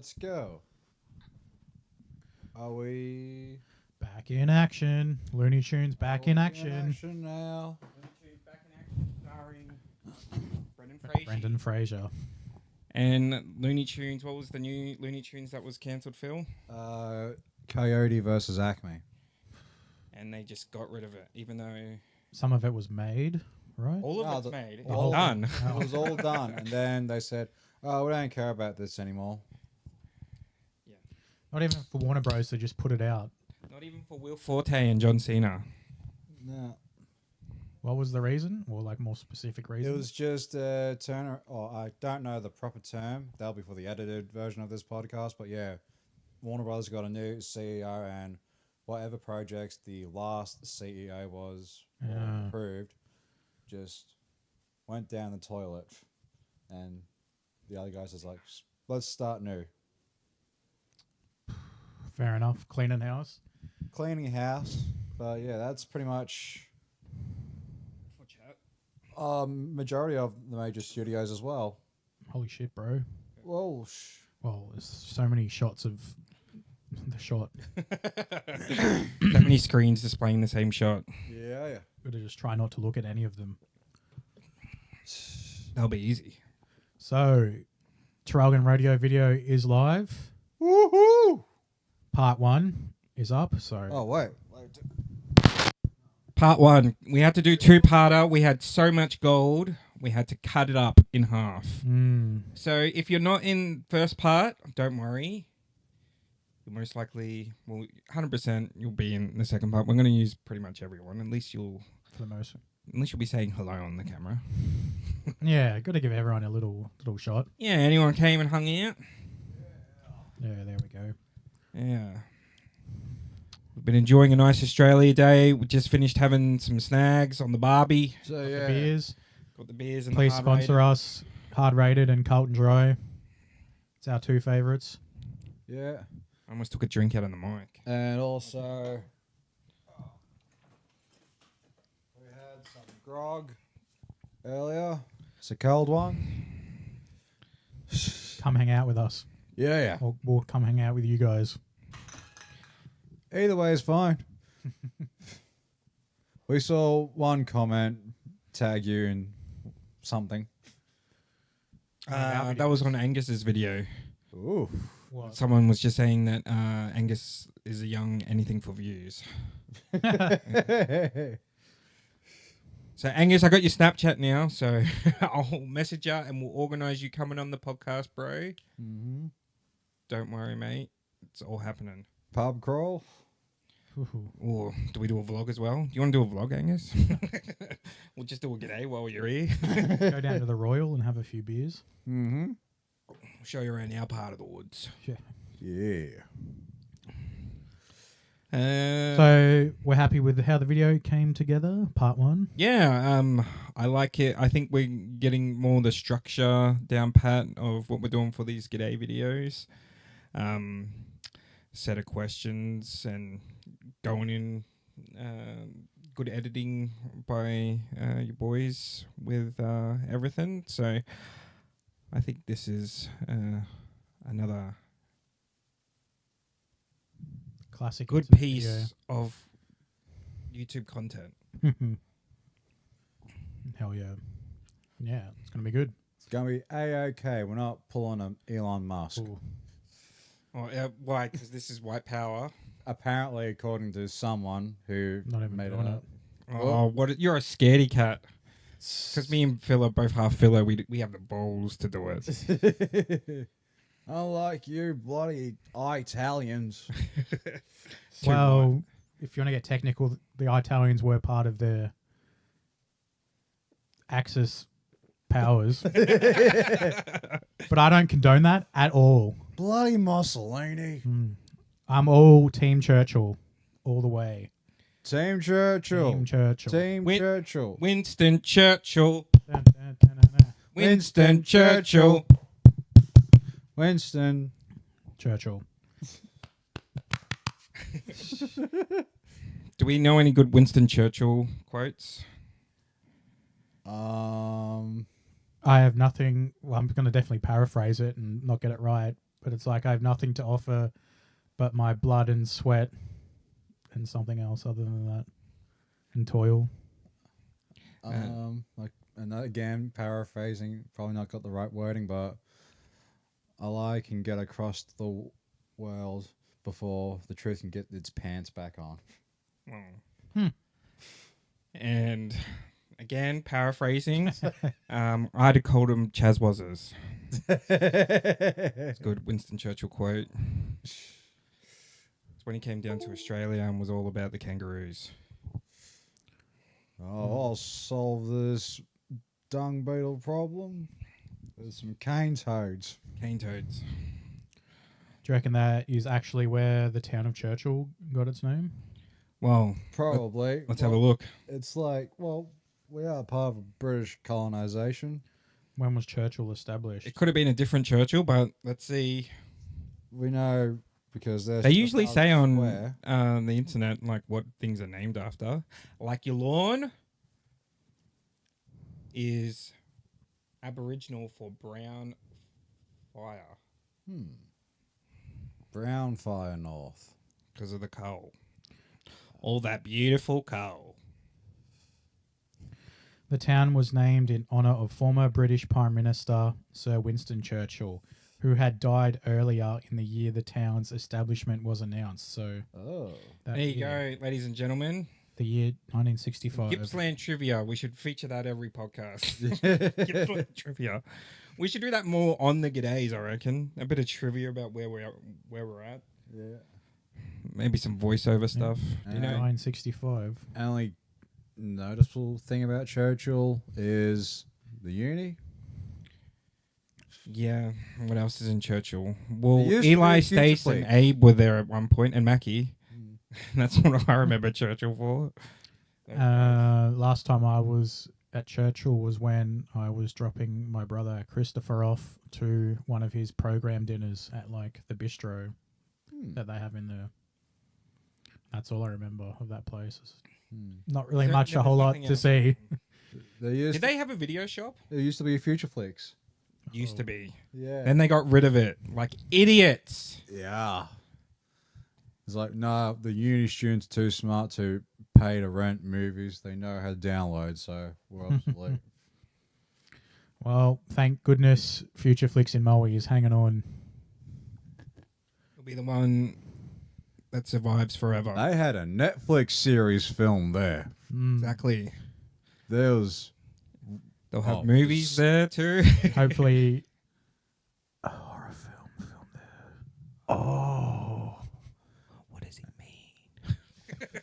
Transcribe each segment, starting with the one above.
let's go. Are we Back in action. Looney Tunes back in action. now? Back in action, starring Brendan Fraser. Brendan Fraser. And Looney Tunes. What was the new Looney Tunes that was cancelled, Phil? Coyote versus Acme. And they just got rid of it, even though Some of it was made, right? all of No, it's the- made. It's all- done. It was all done, and then they said, "Oh, we don't care about this anymore." Not even for Warner Bros. To just put it out. Not even for Will Forte and John Cena. No, What was the reason? Or like more specific reason? it was just Turner. Oh, I don't know the proper term. That'll be for the edited version of this podcast. But yeah, Warner Brothers got a new CEO, and whatever projects the last CEO was Yeah. approved just went down the toilet, and the other guy says like, "Let's start new." Fair enough. Cleaning house. Cleaning house, but yeah, that's pretty much majority of the major studios as well. Holy shit, bro. Whoa, Well, there's so many shots of the shot. So many screens displaying the same shot. yeah. Gotta just try not to look at any of them. That'll be easy. So, Traralgon Radio video is live. Woohoo! Part 1 is up. So, Oh wait, Part 1. We had to do two-parter. We had so much gold. We had to cut it up in half. So if you're not in first part, don't worry. You'll most likely, 100% you'll be in the second part. We're going to use pretty much everyone. At least you'll for the most. be saying hello on the camera. Yeah, got to give everyone a little shot. Yeah, anyone came and hung out? Yeah, there we go. Yeah. We've been enjoying a nice Australia day. We just finished having some snags on the Barbie. so The yeah, beers. Got the beers and Please the sponsor us. Hard Rated and Carlton Dry. It's our two favourites. yeah, I almost took a drink out of the mic. and also we had some grog earlier. It's a cold one. Come hang out with us. Yeah. Or we'll come hang out with you guys. Either way is fine. We saw one comment tag you in something. That was on Angus's video. Ooh. What? Someone was just saying that Angus is a young anything for views. So Angus, I got your Snapchat now, so I'll message you and we'll organise you coming on the podcast, bro. Mm-hmm. Don't worry, mate. It's all happening. Pub crawl. Ooh. Or do we do a vlog as well? Do you want to do a vlog, Angus? We'll just do a g'day while you're here. Go down to the Royal and have a few beers. Mm-hmm. We'll show you around our part of the woods. Yeah. So we're happy with how the video came together. Part 1. Yeah, I like it. I think we're getting more the structure down pat of what we're doing for these g'day videos. Set of questions and going in good editing by your boys with everything. So I think this is another Classic. good YouTube piece of YouTube content. video. Hell yeah. Yeah, it's going to be good. It's going to be A-OK. We're not pulling an Elon Musk. Ooh. Oh, why? Because this is white power. Apparently, according to someone who Not even made it doing up. Oh, what? You're a scaredy cat. Because me and Phil are both half filler, we have the balls to do it. Unlike you bloody Italians. Well, if you want to get technical, the Italians were part of the Axis powers. But I don't condone that at all. Bloody Mussolini. I'm all Team Churchill all the way. Team Churchill. Team Churchill. Team Win- Churchill. Winston Churchill. Dun, dun, dun, dun, dun. Winston Churchill. Winston. Churchill. Do we know any good Winston Churchill quotes? Um, I have nothing. Well, I'm going to definitely paraphrase it and not get it right. but it's like I have nothing to offer but my blood and sweat and something else other than that, and toil. Like, and that, again, paraphrasing, probably not got the right wording, but a lie can get across the world before the truth can get its pants back on. And again, paraphrasing, I'd have called them Chazwazzers. It's a good Winston Churchill quote. It's when he came down to Australia and was all about the kangaroos. Oh, I'll solve this dung beetle problem with some cane toads. Cane toads. Do you reckon that is actually where the town of Churchill got its name? Well, Probably. let's have a look. It's like, well, we are part of British colonization. When was Churchill established? It could have been a different Churchill, but let's see. We know because They usually say on the internet like what things are named after. Like your lawn is Aboriginal for brown fire Brown Fire North. because of the coal. All that beautiful coal. The town was named in honour of former British Prime Minister Sir Winston Churchill, who had died earlier in the year the town's establishment was announced. So Oh. that There you year, go, ladies and gentlemen. The year 1965. Gippsland trivia. We should feature that every podcast. Gippsland trivia. We should do that more on the G'days, I reckon. A bit of trivia about where we're at. Yeah. Maybe some voiceover stuff. You know, 1965. Only noticeable thing about Churchill is the uni. yeah. What else is in Churchill? Well, There used to be Eli, a future Stace, and fleet. Abe were there at one point, and Mackie. That's what I remember Churchill for. Last time I was at Churchill was when I was dropping my brother Christopher off to one of his program dinners at like the bistro that they have in there. That's all I remember of that place. Not really There- much, there a was whole lot nothing to else. see. Did they have a video shop? There used to be a Future Flicks. Used to be. Yeah. Then they got rid of it. Like idiots. Yeah. It's like, no, the uni students too smart to pay to rent movies. They know how to download, so we're obsolete. Well, thank goodness Future Flicks in Maui is hanging on. It'll be the one that survives forever. They had a Netflix series filmed there. Exactly. There was They'll have Oh, movies s- there too. Hopefully, a horror film filmed there. Oh, What does it mean?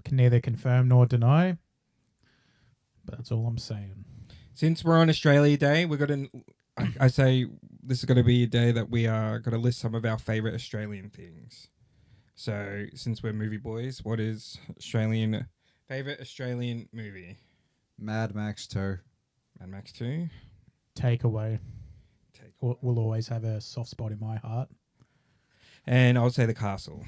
can neither confirm nor deny. But that's all I'm saying. Since we're on Australia Day, we're gonna. I say this is going to be a day that we are going to list some of our favorite Australian things. So, since we're movie boys, what is favorite Australian movie? Mad Max 2. Mad Max 2. Takeaway will always have a soft spot in my heart. And I would say The Castle.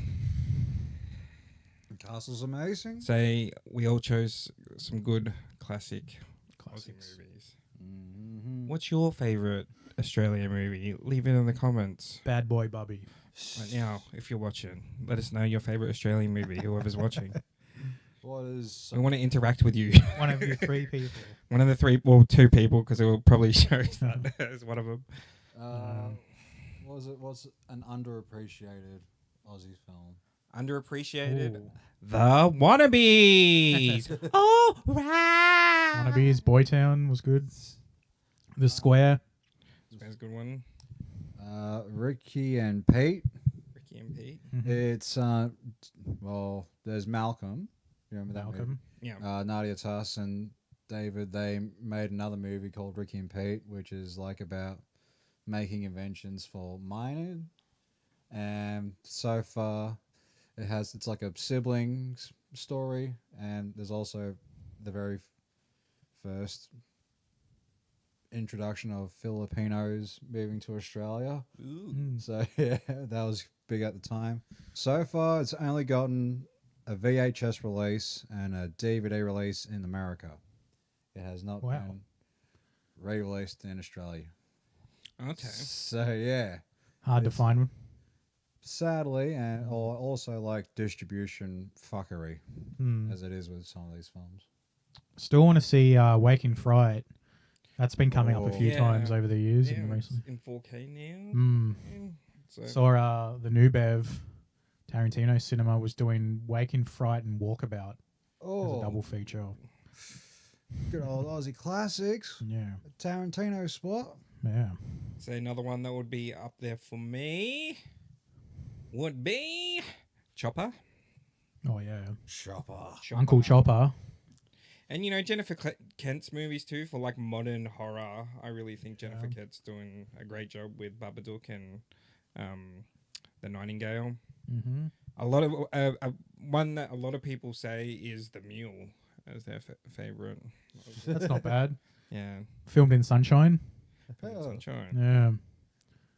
Castle's amazing. Say we all chose some good classic Classics. Aussie movies. Mm-hmm. What's your favorite Australian movie? Leave it in the comments. Bad Boy Bubby. Right now, if you're watching, let us know your favorite Australian movie, whoever's watching. What is... We want to interact with you. One of you three people. One of the three, well, two people, because it will probably show that as one of them. What was it? What's an underappreciated Aussie film? Underappreciated. Ooh. The Wannabes. All right. Wannabes, Boytown was good. The Square. That's a good one. Ricky and Pete. Ricky and Pete. It's well, there's Malcolm. You remember that Malcolm. Yeah. movie? Nadia Tuss and David. They made another movie called Ricky and Pete, which is like about making inventions for mining. And so far, it's like a siblings story, and there's also the very first introduction of Filipinos moving to Australia. So yeah, that was big at the time. So far, it's only gotten a VHS release and a DVD release in America. It has not Wow. been re-released in Australia. Okay. So yeah, Hard to It's- find one. sadly, and or also like distribution fuckery, Hmm. as it is with some of these films. Still want to see Waking Fright. That's been coming up a Oh. few Yeah. times over the years Yeah, and it's recently. in 4K now. Mm. Yeah, so Saw the new Bev Tarantino cinema was doing Waking Fright and Walkabout as a double feature. Good old Aussie classics. Yeah, Tarantino spot. yeah. So another one that would be up there for me would be Chopper. Oh yeah, Chopper. Uncle Chopper. And you know Jennifer Kent's movies too for like modern horror. I really think Jennifer Yeah. Kent's doing a great job with Babadook and The Nightingale. Mm-hmm. A lot of one that a lot of people say is The Mule as their favorite. That's not bad. Yeah, Filmed in Sunshine. Oh. Sunshine. Yeah.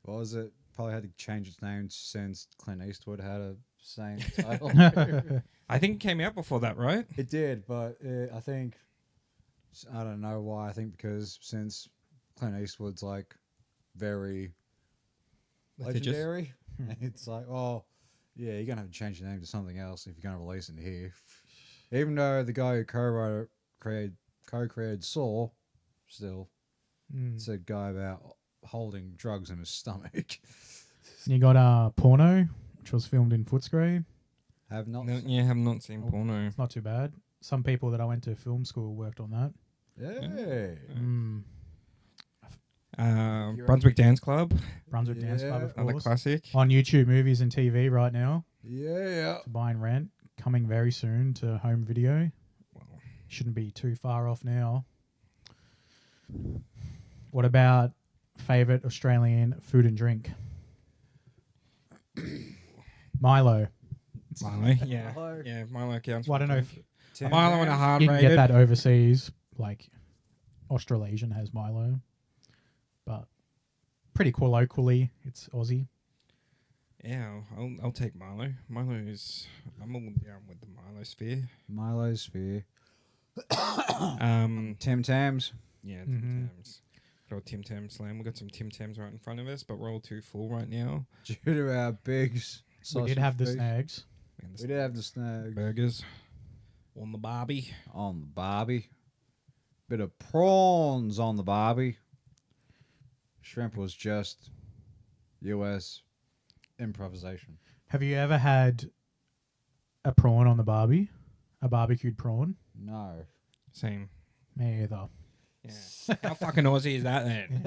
What was it? Probably had to change its name since Clint Eastwood had a same title. I think it came out before that, right? It did, but I think I don't know why. I think because since Clint Eastwood's like very Litigious. legendary, it's like, oh yeah, you're gonna have to change your name to something else if you're gonna release it here. Even though the guy who co-created Saw, still Mm. it's a guy about holding drugs in his stomach. You got Porno, which was filmed in Footscray. Have not. No, yeah, have not seen porno. It's not too bad. Some people that I went to film school worked on that. Hey. Mm. Brunswick Dance Club, Brunswick Dance Club, Yeah. of another course. classic. On YouTube Movies and TV right now Yeah. to buy and rent. Coming very soon to home video. Wow. Shouldn't be too far off now. What about favourite Australian food and drink? Milo. Milo, yeah, Milo. yeah, Milo counts. Well, I for don't know drink. if Milo and a hard you can rated. get that overseas. Like Australasian has Milo, but pretty cool locally. It's Aussie. Yeah, I'll take Milo. I'm all down with the Milo sphere. Milo Sphere. Tim Tim Tams. Yeah, Mhm. Tim Tams. Got a Tim Tam slam. We've got some Tim Tams right in front of us, but we're all too full right now. Due to our big We sausage did have the feast. snags. And We did have the snag burgers on the barbie. on the barbie. Bit of prawns on the barbie. Shrimp was just US improvisation. Have you ever had a prawn on the barbie? A barbecued prawn? No. Same. Me either. Yeah. How fucking Aussie is that then?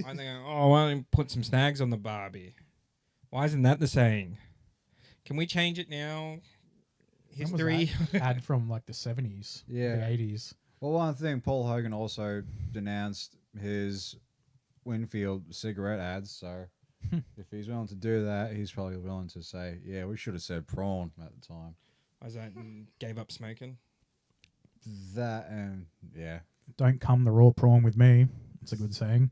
I think, oh, why don't you put some snags on the barbie? Why isn't that the saying? Can we change it now? When was History. that? Ad from like the 70s, Yeah. the 80s. Well, one thing, Paul Hogan also denounced his Winfield cigarette ads, so if he's willing to do that, he's probably willing to say, yeah, we should have said prawn at the time. Why is that? Gave up smoking. That and, yeah. Don't come the raw prawn with me. It's a good saying.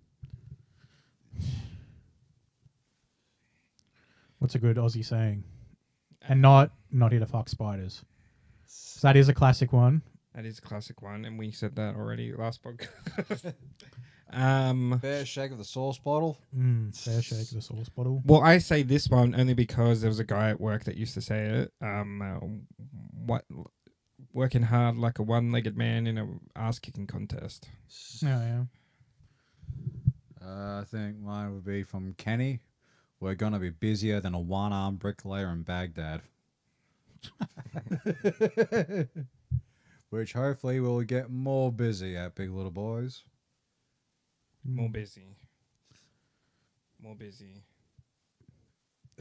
What's a good Aussie saying? And not here to fuck spiders. 'Cause that is a classic one. That is a classic one, and we said that already last podcast. Fair shake of the sauce bottle. Fair shake of the sauce bottle. Well, I say this one only because there was a guy at work that used to say it. What working hard like a one-legged man in a ass-kicking contest. Yeah. I think mine would be from Kenny. We're going to be busier than a one-armed bricklayer in Baghdad. Which hopefully will get more busy at Big Little Boys. More busy. More busy.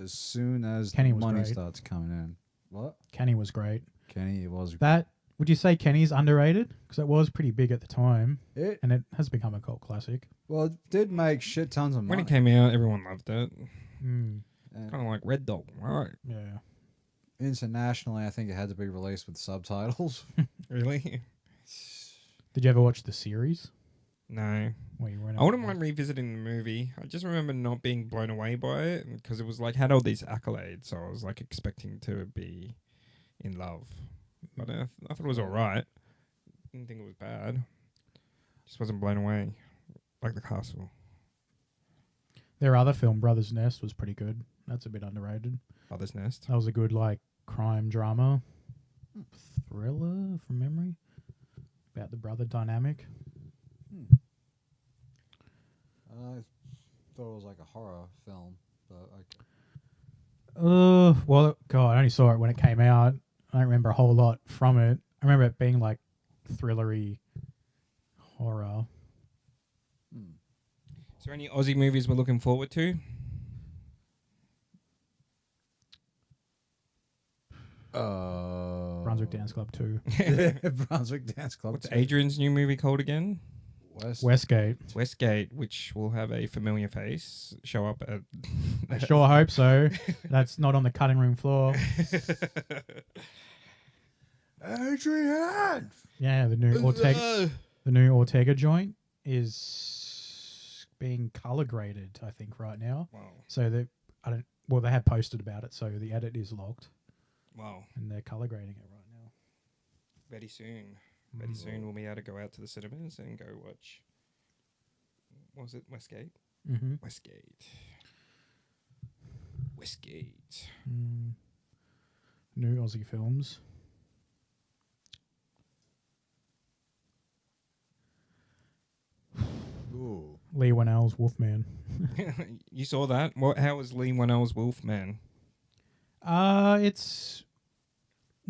As soon as Kenny the was money great. starts coming in. What? Kenny was great. Kenny, it was. Would you say Kenny's underrated? Because it was pretty big at the time, It, and it has become a cult classic. well, it did make shit tons of When money. it came out, everyone loved it. Mm, And Kind of like Red Dog, right? yeah. internationally, I think it had to be released with subtitles. Really? Did you ever watch the series? No. Where you were in I wouldn't mind revisiting the movie. I just remember not being blown away by it because it was like had all these accolades, so I was like expecting to be in love. But I thought it was alright. Didn't think it was bad. Just wasn't blown away like the castle. Their other film, Brother's Nest, was pretty good. That's a bit underrated. Mother's Nest. That was a good like crime drama thriller from memory about the brother dynamic. I thought it was like a horror film, but Well, God, I only saw it when it came out. I don't remember a whole lot from it. I remember it being like thrillery horror. Is there any Aussie movies we're looking forward to? Brunswick Dance Club 2. Brunswick Dance Club. What's 2. Adrian's new movie called again? Westgate. Westgate, which will have a familiar face show up at. I sure hope so. That's not on the cutting room floor. Adrian. Yeah, the new Ortega joint is being color graded, I think, right now. Wow. So they have posted about it, so the edit is locked. Wow. And they're color grading it right now. Very soon. Very soon we'll be able to go out to the cinemas and go watch. What was it? Westgate? Mm-hmm. Westgate. New Aussie films. Ooh. Lee Whannell's Wolfman. You saw that? How was Lee Whannell's Wolfman?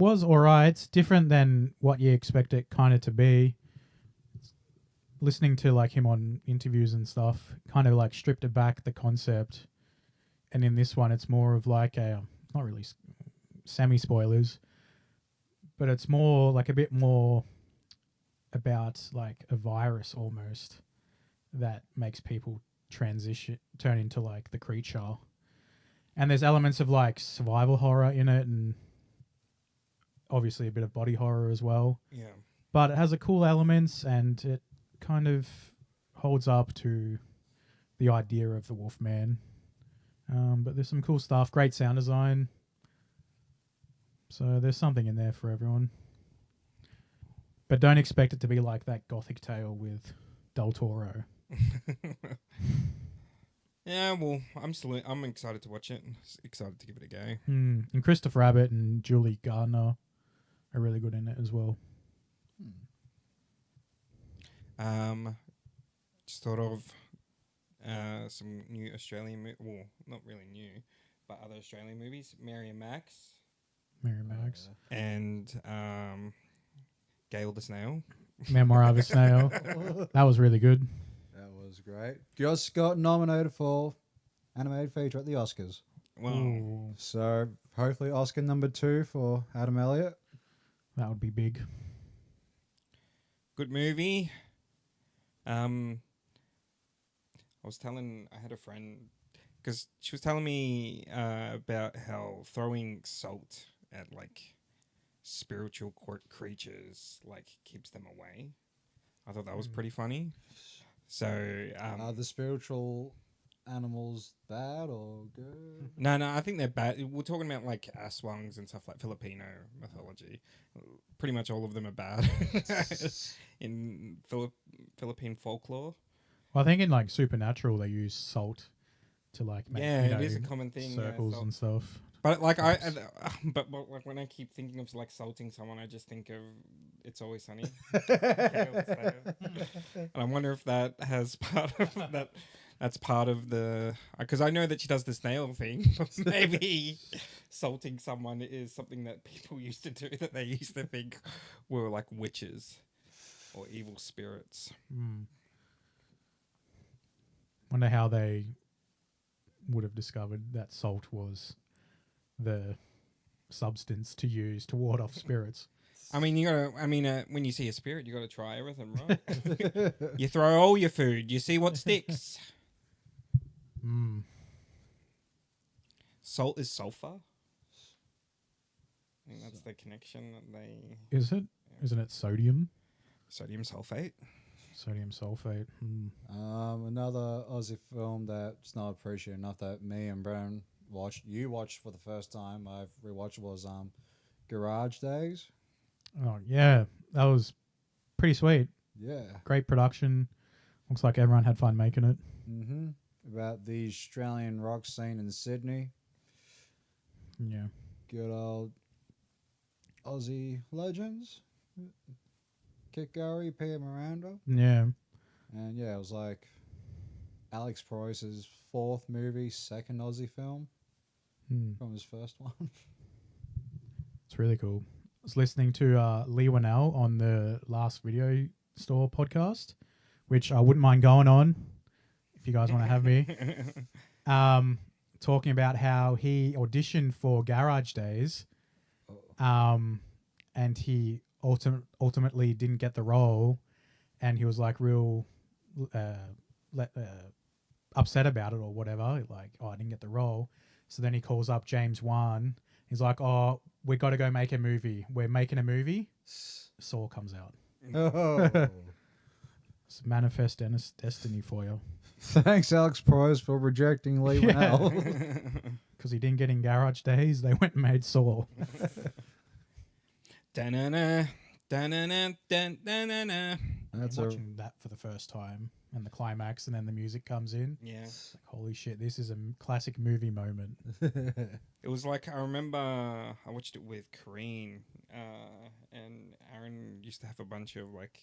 Was alright. It's different than what you expect it kind of to be. Listening to like him on interviews and stuff, kind of like stripped it back the concept, and in this one, it's more of like a not really semi spoilers, but it's more like a bit more about like a virus almost that makes people turn into like the creature, and there's elements of like survival horror in it, and obviously a bit of body horror as well. Yeah. But it has a cool elements, and it kind of holds up to the idea of the Wolfman. But there's some cool stuff, great sound design. So there's something in there for everyone. But don't expect it to be like that Gothic tale with Del Toro. Yeah, well, I'm excited to watch it. Excited to give it a go. And Christopher Abbott and Julie Gardner are really good in it as well. Just thought of some new Australian well, not really new, but other Australian movies. Mary and Max. And Gail the Snail. Memoir of a Snail. That was really good. That was great. Just got nominated for animated feature at the Oscars. Wow. Ooh, So hopefully Oscar number 2 for Adam Elliott. that would be big. Good movie. I had a friend, because she was telling me about how throwing salt at like spiritual creatures like keeps them away. I thought that was pretty funny. So Are the spiritual animals bad or good? no, I think they're bad. We're talking about like aswangs and stuff like Filipino mythology. Pretty much all of them are bad in Philippine folklore. Well, I think in like Supernatural they use salt to like make It is a common thing. circles salt. and stuff. But like but like when I keep thinking of like salting someone, I just think of It's Always Sunny. And I wonder if that has part of that. That's part of the, because I know that she does the snail thing. But maybe salting someone is something that people used to do that they used to think were like witches or evil spirits. Wonder how they would have discovered that salt was the substance to use to ward off spirits. I mean, when you see a spirit, you got to try everything, right? You throw all your food, you see what sticks. Salt is sulfur. I think that's the connection that they. Is it? Isn't it sodium? Sodium sulfate. Sodium sulfate. Another Aussie film that's not appreciated enough that me and Brennan watched. You watched for the first time. I've rewatched was Garage Days. Oh yeah, that was pretty sweet. Yeah. Great production. Looks like everyone had fun making it. Mm-hmm. about the Australian rock scene in Sydney. Yeah. Good old Aussie legends. Kit Gary, Peter Miranda. Yeah. And yeah, it was like Alex Proyce's fourth movie, second Aussie film Hmm. from his first one. It's really cool. I was listening to Lee Winnell on the last video store podcast, which I wouldn't mind going on if you guys want to have me. Talking about how he auditioned for Garage Days, and he ultimately didn't get the role, and he was like real upset about it or whatever. Like, oh, I didn't get the role. So then he calls up James Wan. He's like, oh, we got to go make a movie. We're making a movie. Saw comes out. Oh. It's manifest destiny for you. Thanks, Alex Proyce, for rejecting Lee Yeah. Winnell. Because he didn't get in Garage Days, they went and made Saw. Da-na-na, da-na-na, da-na-na. That's I'm a watching that for the first time, and the climax, and then the music comes in. Yeah. It's like, holy shit, this is a classic movie moment. It was like, I remember I watched it with Kareen, and Aaron used to have a bunch of like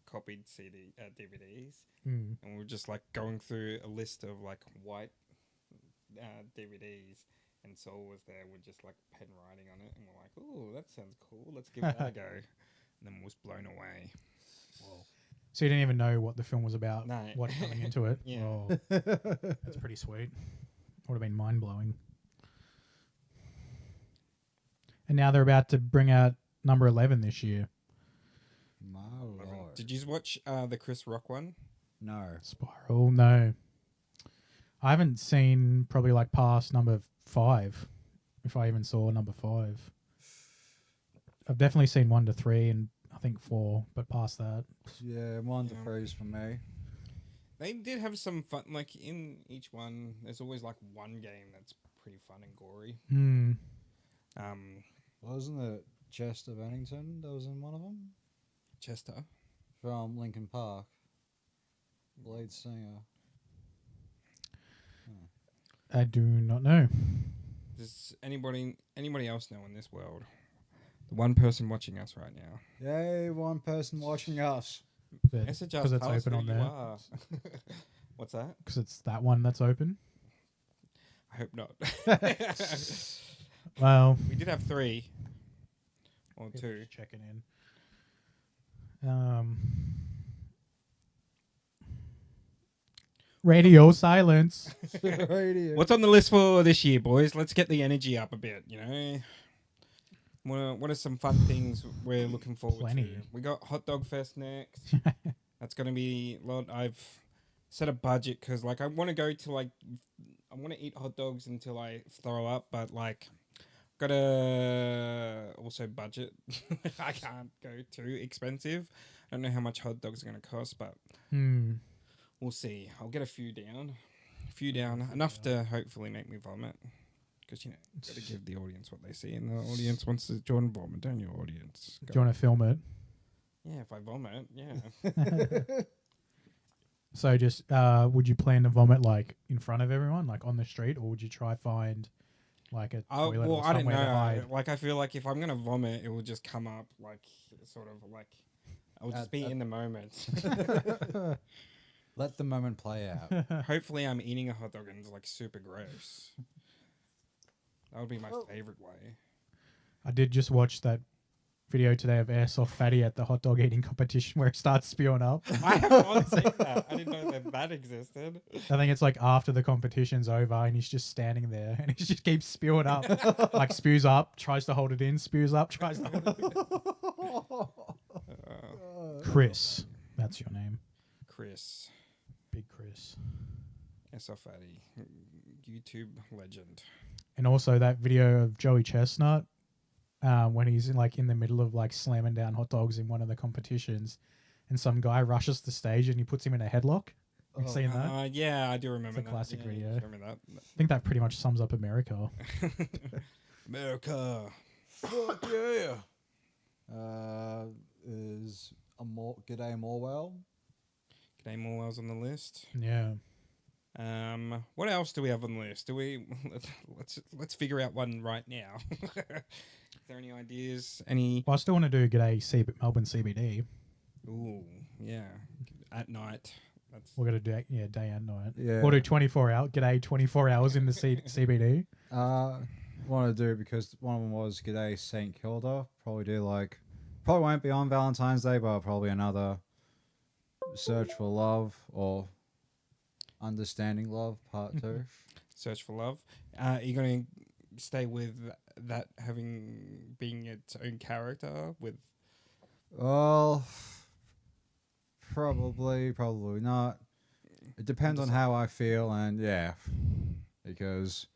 copied DVDs, and we were just like going through a list of like white DVDs, and Soul was there with just like pen writing on it, and we're like, "Oh, that sounds cool. Let's give that a go." And then was blown away. Whoa. So you didn't even know what the film was about? No. What's coming into it? Yeah. Oh, that's pretty sweet. Would have been mind blowing. And now they're about to bring out number 11 this year. My lord. Did you watch the Chris Rock one? No. Spiral? No. I haven't seen probably like past number 5, if I even saw number 5. I've definitely seen 1 to 3 and I think 4, but past that. Yeah, 1 to Yeah. 3 is for me. They did have some fun. Like in each one, there's always like one game that's pretty fun and gory. Wasn't it Chester Bennington that was in one of them? Chester. From Linkin Park. Lead singer. I do not know. Does anybody else know in this world? The one person watching us right now. Yay, one person watching us. Because Because it's open on there. What's that? Because it's that one that's open. I hope not. Well, We did have 3 or people 2. just checking in. Radio silence. Radio. What's on the list for this year, boys? Let's get the energy up a bit. You know, what are some fun things we're looking forward Plenty. to? We got Hot Dog Fest next. That's gonna be a lot. I've set a budget because like I want to go to like I want to eat hot dogs until I throw up, but like gotta also budget. I can't go too expensive. I don't know how much hot dogs are gonna cost, but we'll see. I'll get a few down, enough to hopefully make me vomit. Because you know, gotta give the audience what they see, and the audience wants to join vomit, don't you, audience? Do you want to film it? Yeah, if I vomit, yeah. So just would you plan to vomit like in front of everyone, like on the street, or would you try find like a toilet Well, or I don't somewhere to know. hide? Like, I feel like if I'm gonna vomit, it will just come up like sort of like I'll just be in the moment. Let the moment play out. Hopefully, I'm eating a hot dog and it's like super gross. That would be my favorite way. I did just watch that video today of Airsoft Fatty at the hot dog eating competition where it starts spewing up. I have not seen that. I didn't know that existed. I think it's like after the competition's over and he's just standing there and he just keeps spewing up. Like spews up, tries to hold it in, spews up, tries to hold it in. Chris. That's your name. Chris. Big Chris. Esophatty. YouTube legend. And also that video of Joey Chestnut when he's in the middle of like slamming down hot dogs in one of the competitions and some guy rushes the stage and he puts him in a headlock. Have you seen that? Yeah, I do remember It's a classic video. I remember that. I think that pretty much sums up America. America. Fuck yeah. Is G'day Morwell. G'day Morwell's on the list. Yeah. What else do we have on the list? Do we let's figure out one right now. Is there any ideas? Any? Well, I still want to do G'day Melbourne CBD. Ooh, yeah. At night. That's We're gonna do day and night. Yeah. We'll do 24 hour G'day 24 hours in the CBD. Want to do because one of them was G'day St Kilda. Probably won't be on Valentine's Day, but probably another Search for Love or Understanding Love Part 2. Search for Love. Are you going to stay with that being its own character with? Well, probably not. It depends on how I feel, and yeah, because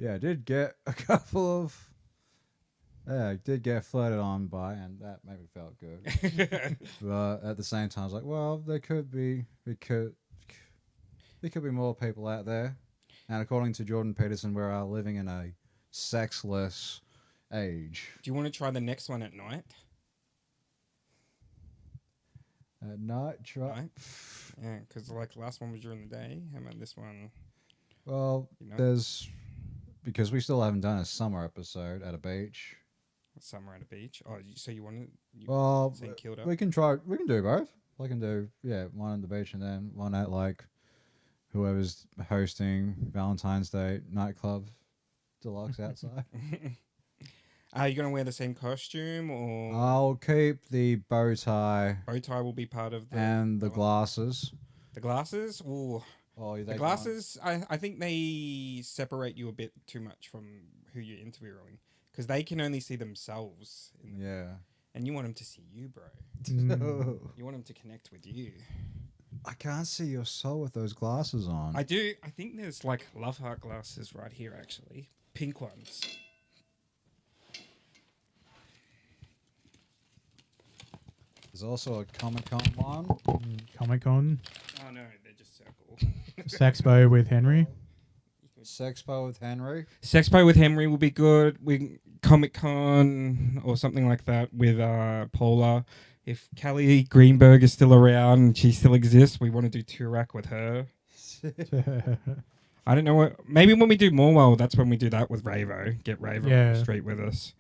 I did get a couple of. Yeah, I did get flirted on by, and that made me felt good. But at the same time, I was like, well, there could be more people out there. And according to Jordan Peterson, we are living in a sexless age. Do you want to try the next one at night? At night, Right? Yeah, because like last one was during the day. How about this one? Well, because we still haven't done a summer episode at a beach. Summer at a beach. Oh, so you want to? Well, St Kilda? we can try. We can do both. I can do one on the beach and then one at like whoever's hosting Valentine's Day nightclub deluxe outside. Are you going to wear the same costume or? I'll keep the bow tie. Bow tie will be part of the. And the glasses. The glasses? Ooh. Oh, the glasses, I think they separate you a bit too much from who you're interviewing. Because they can only see themselves. And you want them to see you, bro. No. You want them to connect with you. I can't see your soul with those glasses on. I do. I think there's like love heart glasses right here, actually. Pink ones. There's also a Comic-Con one. Comic-Con. Oh, no. They're just circle. Sexpo with Henry. Sexpo with Henry. Sexpo with Henry will be good. Comic-Con or something like that with Paula. If Kelly Greenberg is still around and she still exists, we want to do Turak with her. I don't know what. Maybe when we do Morwell, that's when we do that with Ravo. Get Ravo on the street with us.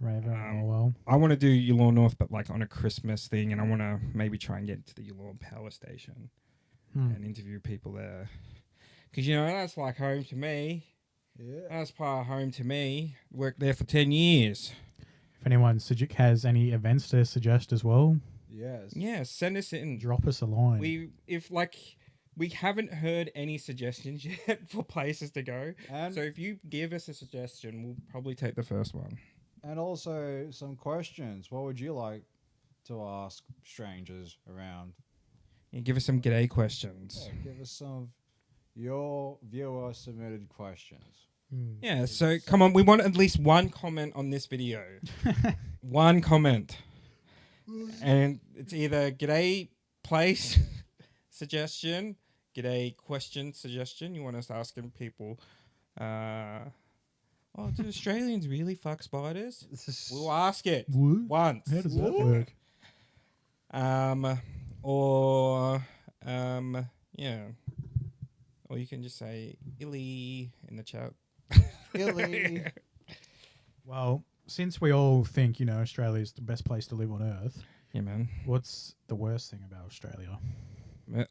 Ravo, Morwell. I want to do Yulon North, but like on a Christmas thing, and I want to maybe try and get to the Yulon Power Station and interview people there. Because, that's like home to me. Yeah. That's part of home to me. Worked there for 10 years. If anyone has any events to suggest as well, yes. Yeah, send us in. Drop us a line. We haven't heard any suggestions yet for places to go. So if you give us a suggestion, we'll probably take the first one. And also some questions. What would you like to ask strangers around? Yeah, give us some g'day questions. Yeah, give us some of your viewer submitted questions. Yeah, so come on, we want at least one comment on this video. One comment. And it's either g'day place suggestion, g'day question suggestion. You want us asking people, do Australians really fuck spiders? We'll ask it once. How does that work? Or you can just say illy in the chat. Illy. Well, since we all think, Australia is the best place to live on Earth, Yeah, man. what's the worst thing about Australia?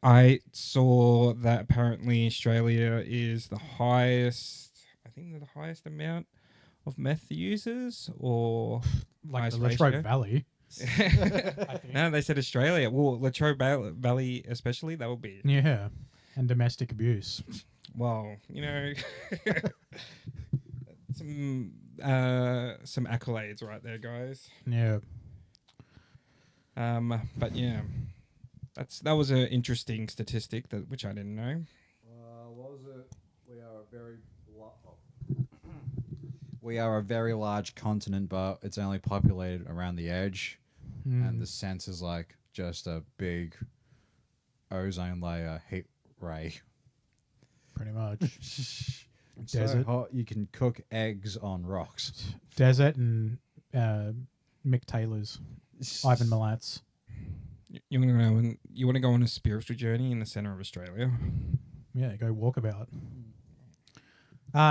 I saw that apparently Australia is the highest, I think they're the highest amount of meth users or Like the highest Latrobe ratio. Valley. No, they said Australia. Well, Latrobe Valley especially, that would be. Yeah. And domestic abuse. Well, some accolades right there, guys. Yeah. But yeah, that was an interesting statistic which I didn't know. What was it? We are a very large continent, but it's only populated around the edge, and the sense is like just a big ozone layer heat ray. Pretty much. It's Desert. so hot you can cook eggs on rocks. Desert and Mick Taylor's. Ivan Milat's. You want to go on a spiritual journey in the center of Australia? go walkabout.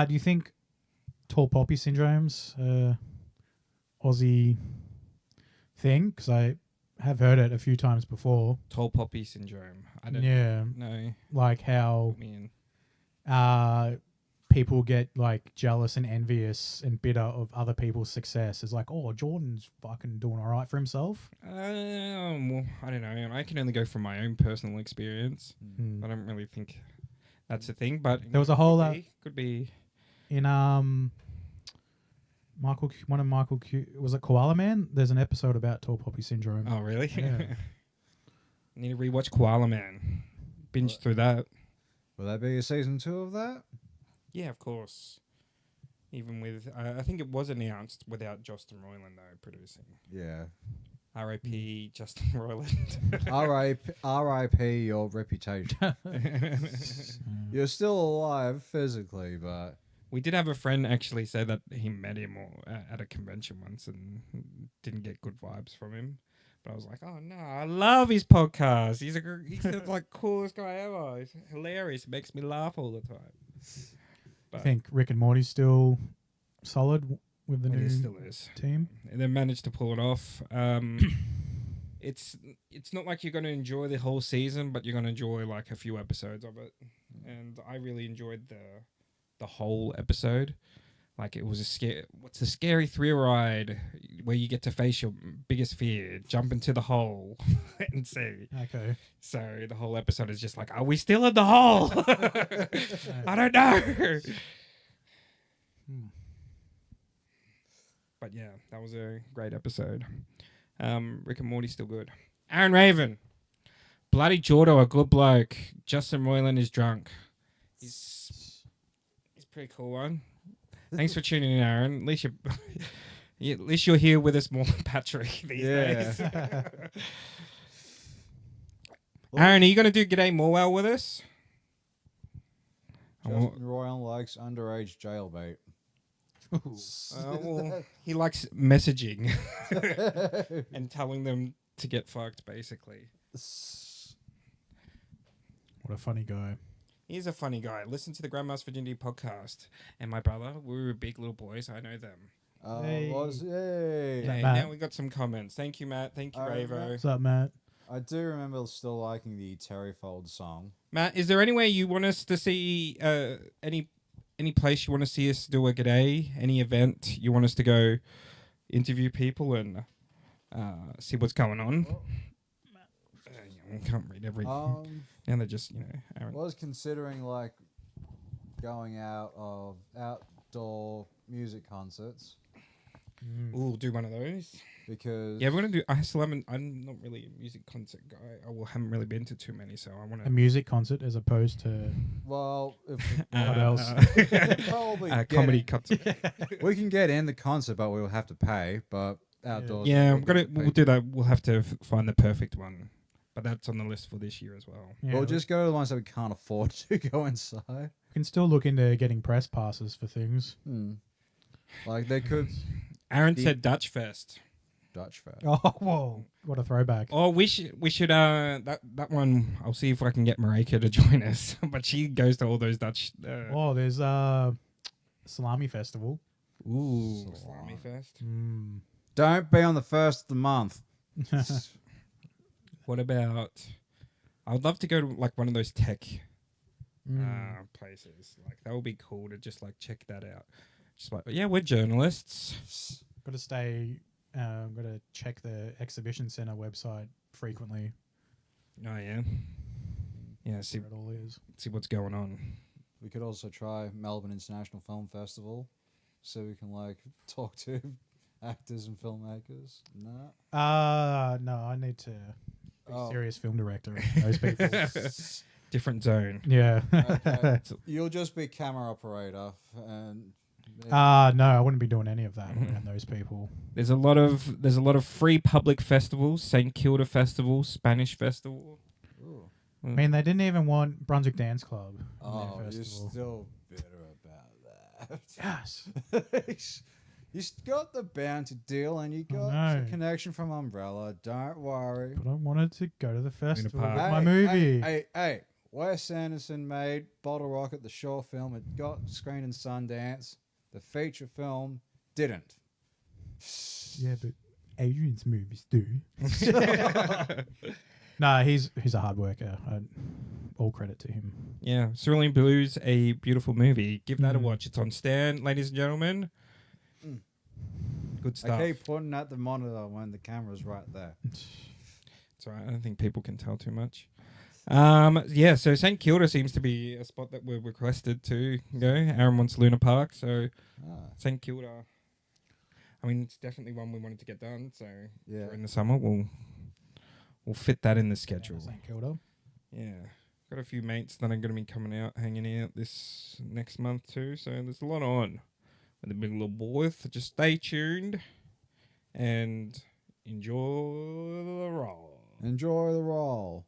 Do you think tall poppy syndrome's Aussie thing? Because I have heard it a few times before. Tall poppy syndrome. I don't know. Like how people get like jealous and envious and bitter of other people's success. It's like, oh, Jordan's fucking doing all right for himself. Well, I don't know. I can only go from my own personal experience. I don't really think that's a thing. But there was a whole could be in Michael Q, was it Koala Man? There's an episode about tall poppy syndrome. Oh, really? Yeah. I need to rewatch Koala Man. Binge through that. Will that be a season 2 of that? Yeah, of course. Even with, I think it was announced without Justin Roiland though producing. Yeah. R.I.P. Justin Roiland. R.I.P. your reputation. You're still alive physically, but we did have a friend actually say that he met him at a convention once and didn't get good vibes from him. But I was like, oh no, I love his podcast. He's the like coolest guy ever. He's hilarious. He makes me laugh all the time. I think Rick and Morty's still solid with the new still is. team. They managed to pull it off. It's not like you're going to enjoy the whole season, but you're going to enjoy like a few episodes of it. And I really enjoyed the whole episode. Like it was what's the scary thrill ride where you get to face your biggest fear, jump into the hole and see. Okay. So the whole episode is just like, are we still in the hole? I don't know. But yeah, that was a great episode. Rick and Morty's still good. Aaron Raven. Bloody Jordo, a good bloke. Justin Roiland is drunk. He's pretty cool one. Thanks for tuning in, Aaron. At least you're here with us more than Patrick these days. Aaron, are you going to do G'day Morwell with us? Justin Roiland likes underage jailbait. Well, he likes messaging and telling them to get fucked, basically. What a funny guy. He's a funny guy. Listen to the Grandma's Virginity podcast. And my brother, we were big little boys. I know them. Hey. Hey, now we got some comments. Thank you, Matt. Thank you, Ravo. What's up, Matt? I do remember still liking the Terry Fold song. Matt, is there anywhere you want us to see, any place you want to see us do a G'day? Any event you want us to go interview people and see what's going on? I can't read everything. And they're just, Aaron. I was considering like going out of outdoor music concerts. Ooh, do one of those. Because we're gonna do. I'm not really a music concert guy. Haven't really been to too many, so I want a music concert as opposed to what else? Probably comedy concert. We can get in the concert, but we'll have to pay. But outdoors, yeah, we'll do that. We'll have to find the perfect one, but that's on the list for this year as well. Yeah, we'll just go to the ones that we can't afford to go inside. We can still look into getting press passes for things. Like they could. Aaron said Dutch Fest. Dutch Fest. Oh, whoa! What a throwback. Oh, we should that one. I'll see if I can get Marika to join us, but she goes to all those Dutch. There's Salami Festival. Ooh, Salami Fest. Don't be on the first of the month. What about? I would love to go to like one of those tech places. Like that would be cool to just like check that out. Just like, yeah, we're journalists. Got to stay. Got to check the exhibition center website frequently. Oh yeah, yeah. See what it all is. See what's going on. We could also try Melbourne International Film Festival, so we can like talk to actors and filmmakers. No, I need to be a serious film director. Those people. Different zone. Yeah. Okay. You'll just be camera operator and. No, I wouldn't be doing any of that around those people. There's a lot of free public festivals, St Kilda Festival, Spanish Festival. Ooh. I mean, they didn't even want Brunswick Dance Club. Oh, you're still bitter about that. Yes. You got the bounty deal and you got a connection from Umbrella. Don't worry. But I wanted to go to the festival with park. my movie. Hey. Wes Anderson made Bottle Rocket, the short film. It got screened in Sundance. The feature film didn't. Yeah, but Adrian's movies do. Nah, he's a hard worker. All credit to him. Yeah, Cerulean Blues, a beautiful movie. Give that a Mm. watch. It's on Stan, ladies and gentlemen. Mm. Good stuff. I keep pointing at the monitor when the camera's right there. It's all right. I don't think people can tell too much. Yeah, so St Kilda seems to be a spot that we're requested to go. Aaron wants Luna Park, so St Kilda. I mean, it's definitely one we wanted to get done. So Yeah. during the summer, we'll fit that in the schedule. St Kilda. Yeah, got a few mates that are going to be coming out, hanging out this next month too. So there's a lot on with the big little boys. So just stay tuned and enjoy the roll. Enjoy the roll.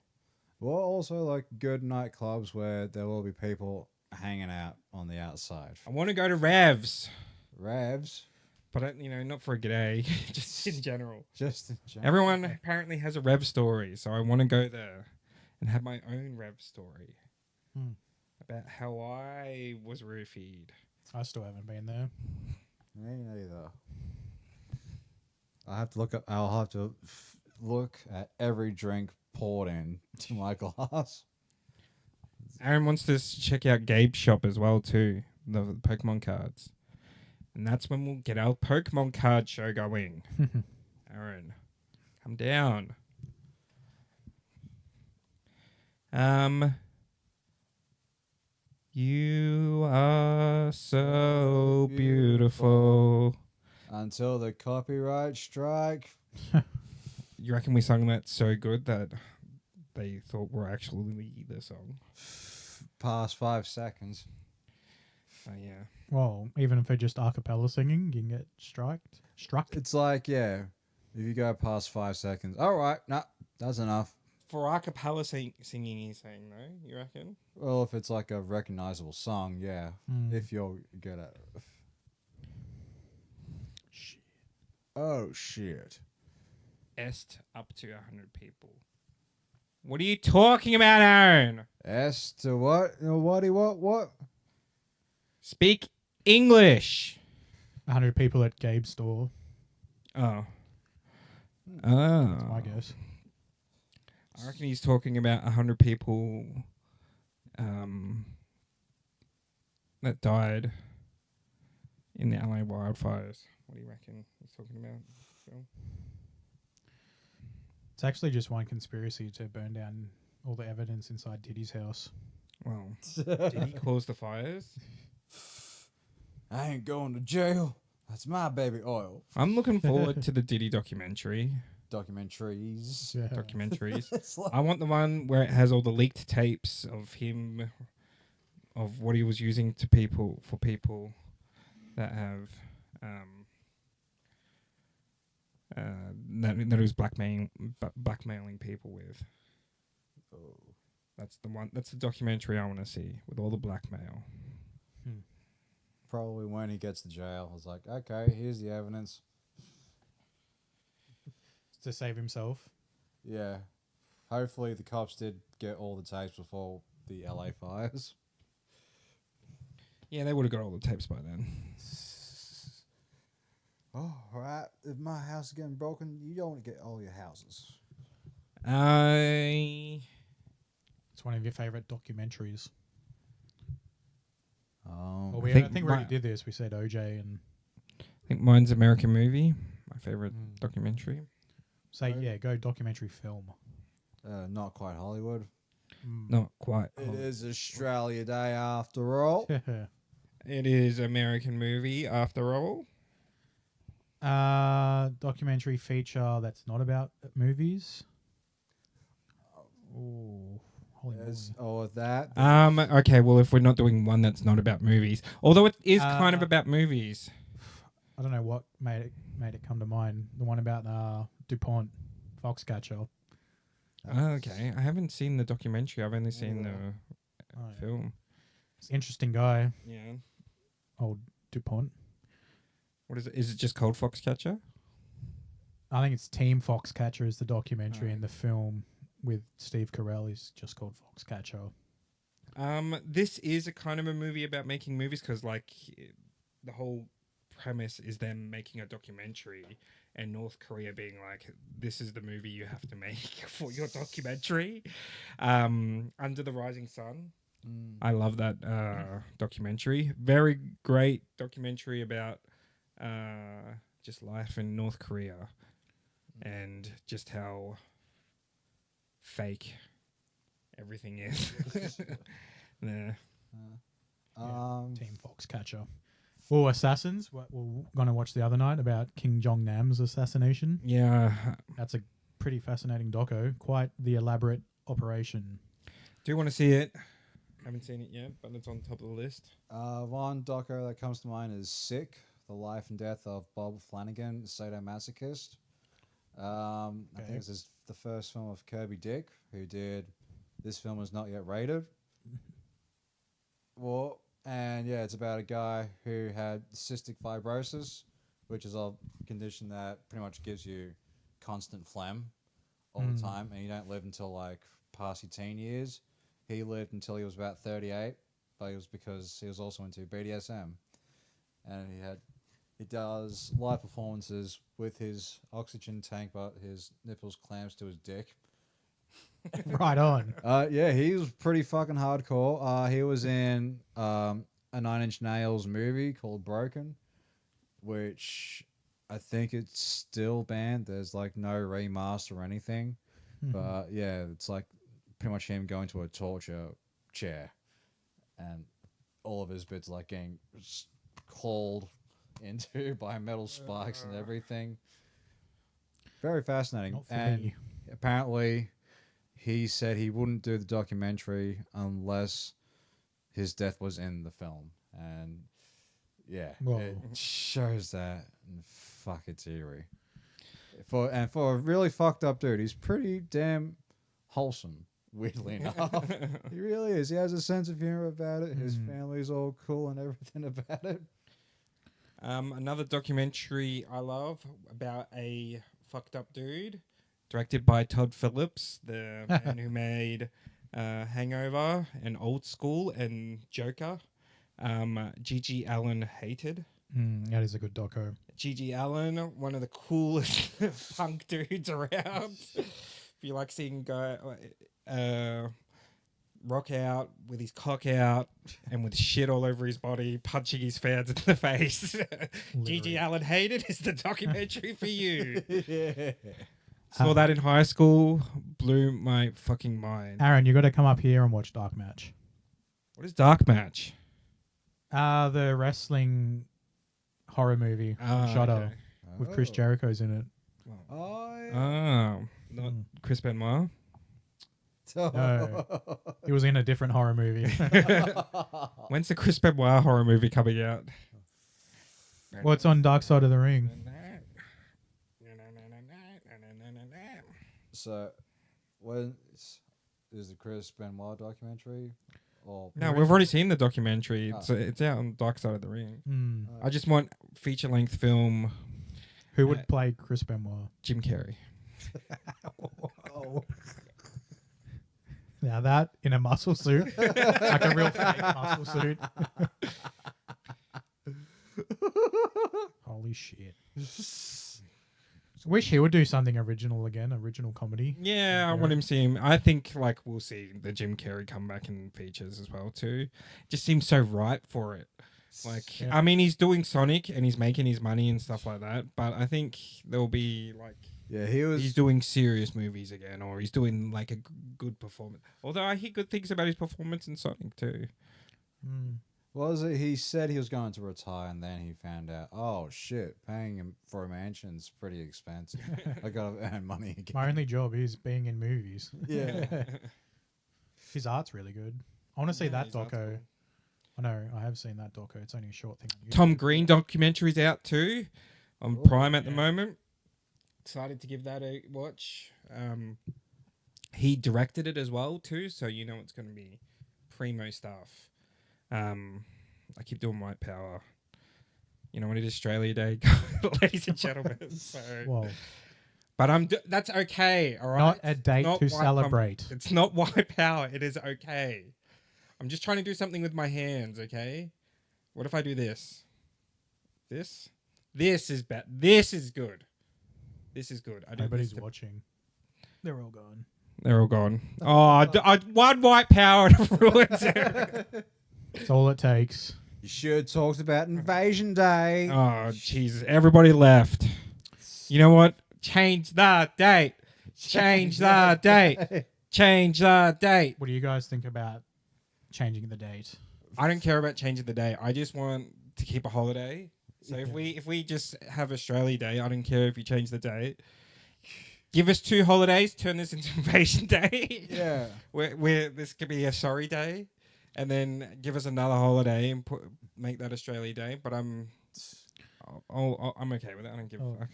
Well, also like good nightclubs where there will be people hanging out on the outside. I want to go to Revs, Revs, but not for a g'day, just in general. just in general. Everyone apparently has a Rev story, so I want to go there and have my own Rev story about how I was roofied. I still haven't been there. Me neither. I'll have to look at every drink poured in to my glass. Aaron wants to check out Gabe's shop as well too, the Pokemon cards, and that's when we'll get our Pokemon card show going. Aaron, come down. You are so beautiful. Until the copyright strike. You reckon we sung that so good that they thought we're actually the song? Past 5 seconds. Oh yeah. Well, even if they're just a cappella singing, you can get struck. It's like, yeah, if you go past 5 seconds, all right, nah, that's enough. For a cappella singing, he's saying no. You reckon? Well, if it's like a recognizable song, yeah. If you're good at it. Shit. Oh, shit. Est up to 100 people. What are you talking about, Aaron? S to what? What? Speak English. 100 people at Gabe's store. Oh. That's Oh. my guess. I reckon he's talking about 100 people that died in the LA wildfires. What do you reckon he's talking about, Phil? It's actually just one conspiracy to burn down all the evidence inside Diddy's house. Well, did he cause the fires? I ain't going to jail. That's my baby oil. I'm looking forward to the Diddy documentary. Documentaries. Yeah. Documentaries. It's like- I want the one where it has all the leaked tapes of him, of what he was using for people that have that he was blackmailing people with. Oh. That's the one. That's the documentary I want to see with all the blackmail. Probably when he gets to jail, I was like, okay, here's the evidence. To save himself. Yeah. Hopefully the cops did get all the tapes before the LA fires. Yeah, they would have got all the tapes by then. Oh, right. If my house is getting broken, you don't want to get all your houses. It's one of your favorite documentaries. Well, I I think think we already did this. We said OJ and I think mine's American Movie, my favorite documentary. say, yeah, go documentary film. Not quite Hollywood. Not quite. It is Australia Day after all. It is American Movie after all. Documentary feature that's not about movies. Oh, holy Yes. moly. Oh, with that. Okay, well, if we're not doing one that's not about movies, although it is kind of about movies. I don't know what made it come to mind. The one about DuPont, Foxcatcher. Okay, I haven't seen the documentary. I've only seen the Oh, yeah. film. It's an interesting guy, Yeah. old DuPont. What is it? Is it just called Foxcatcher? I think it's Team Foxcatcher is the documentary, Oh. and the film with Steve Carell is just called Foxcatcher. This is a kind of a movie about making movies because, like, the whole premise is them making a documentary and North Korea being like, this is the movie you have to make for your documentary. Under the Rising Sun. I love that documentary. Very great documentary about just life in North Korea and just how fake everything is. Yeah. Team Foxcatcher. Oh, Assassins. What we're going to watch the other night about King Jong Nam's assassination. Yeah. That's a pretty fascinating doco. Quite the elaborate operation. Do you want to see it? Haven't seen it yet, but it's on top of the list. One doco that comes to mind is Sick, The Life and Death of Bob Flanagan, sadomasochist. I think this is the first film of Kirby Dick, who did This Film Is Not Yet Rated. Well, and yeah, it's about a guy who had cystic fibrosis, which is a condition that pretty much gives you constant phlegm all the time, and you don't live until like past your teen years. He lived until he was about 38, but it was because he was also into BDSM, and he does live performances with his oxygen tank, but his nipples clamps to his dick. Right on. Yeah, he was pretty fucking hardcore. He was in a Nine Inch Nails movie called Broken, which I think it's still banned. There's like no remaster or anything, but yeah, it's like pretty much him going to a torture chair, and all of his bits like getting hauled into by metal spikes and everything. Very fascinating. Not for And me. apparently, he said he wouldn't do the documentary unless his death was in the film, and yeah, Whoa. it shows that fuck it's eerie. For a really fucked up dude, he's pretty damn wholesome. Weirdly enough, he really is. He has a sense of humor about it. His family's all cool and everything about it. Another documentary I love about a fucked up dude, directed by Todd Phillips, the man who made Hangover and Old School and Joker. Gigi Allen Hated. That is a good doco. Gigi Allen, one of the coolest punk dudes around. If you like seeing guy rock out with his cock out and with shit all over his body, punching his fans in the face, Gigi Allen Hated is the documentary for you. Yeah. Saw that in high school, blew my fucking mind. Aaron, you got to come up here and watch Dark Match. What is Dark Match? The wrestling horror movie on Shudder Okay. with Chris Jericho's in it. Oh, yeah. Not Chris Benoit. No, he was in a different horror movie. When's the Chris Benoit horror movie coming out? Well, it's on Dark Side of the Ring. So, when is the Chris Benoit documentary? Or No, we've already seen the documentary. It's out on Dark Side of the Ring. I just want feature length film. Who would play Chris Benoit? Jim Carrey. Oh. Now that in a muscle suit, like a real fake muscle suit. Holy shit! Wish he would do something original again, original comedy. Yeah, I want him to see him. I think like we'll see the Jim Carrey come back in features as well too. Just seems so right for it. Like, Yeah. I mean, he's doing Sonic and he's making his money and stuff like that. But I think there'll be like, yeah, he's doing serious movies again, or he's doing like a good performance. Although I hear good things about his performance in Sonic too. was it? He said he was going to retire, and then he found out, oh shit, paying him for a mansion's pretty expensive. I gotta earn money again. My only job is being in movies. Yeah. His art's really good. I want to see that his art's doco. cool. I know, I have seen that doco. It's only a short thing. On YouTube. Tom Green documentary's out too on Prime at the moment. Excited to give that a watch. He directed it as well too, so you know it's going to be primo stuff. I keep doing White Power. You know when it is Australia Day, ladies and gentlemen. So, Whoa. but that's okay. All right, Not a date Not to white celebrate. It's not White Power. It is okay. I'm just trying to do something with my hands, okay? What if I do this? This? This is bad. This is good. This is good. I do Nobody's this to- watching. They're all gone. They're all gone. Oh, one white power ruins it. That's all it takes. You should talk about Invasion Day. Oh, Jesus. Everybody left. You know what? Change the date. Change the date. Change the date. What do you guys think about changing the date? I don't care about changing the day. I just want to keep a holiday. So if we just have Australia Day, I don't care if you change the date. Give us 2 holidays. Turn this into Invasion Day. Yeah. where this could be a sorry day, and then give us another holiday and make that Australia Day. But I'm okay with it. I don't give a fuck.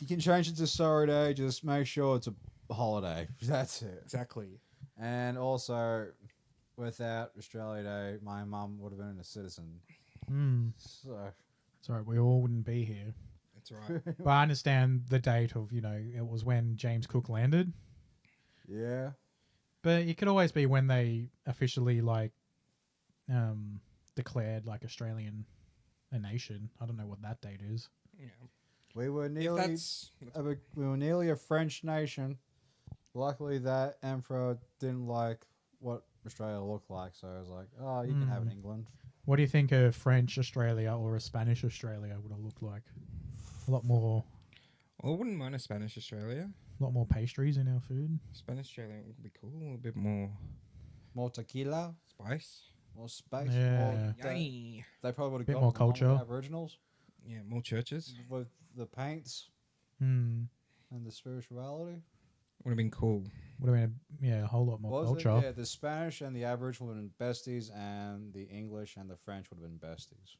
You can change it to sorry day. Just make sure it's a holiday. That's it. Exactly. And also, without Australia Day, my mum would have been a citizen. So Sorry, we all wouldn't be here. That's right. But I understand the date of, it was when James Cook landed. yeah. But it could always be when they officially declared Australian a nation. I don't know what that date is. Yeah. We were If nearly that's we were nearly a French nation. Luckily, that emperor didn't like what Australia looked like, so I was like, "Oh, you can have it, England." What do you think a French Australia or a Spanish Australia would have looked like? A lot more I wouldn't mind a Spanish Australia. pastries in our food. Spanish Australia would be cool. A bit more More tequila, spice. more space. Yeah. More Yay. they probably would have Bit got more along with culture. the Aboriginals Yeah, more churches. with the paints and the spirituality. Would have been cool. Would have been a whole lot more What was it? culture. Yeah, the Spanish and the Aboriginal would have been besties, and the English and the French would have been besties.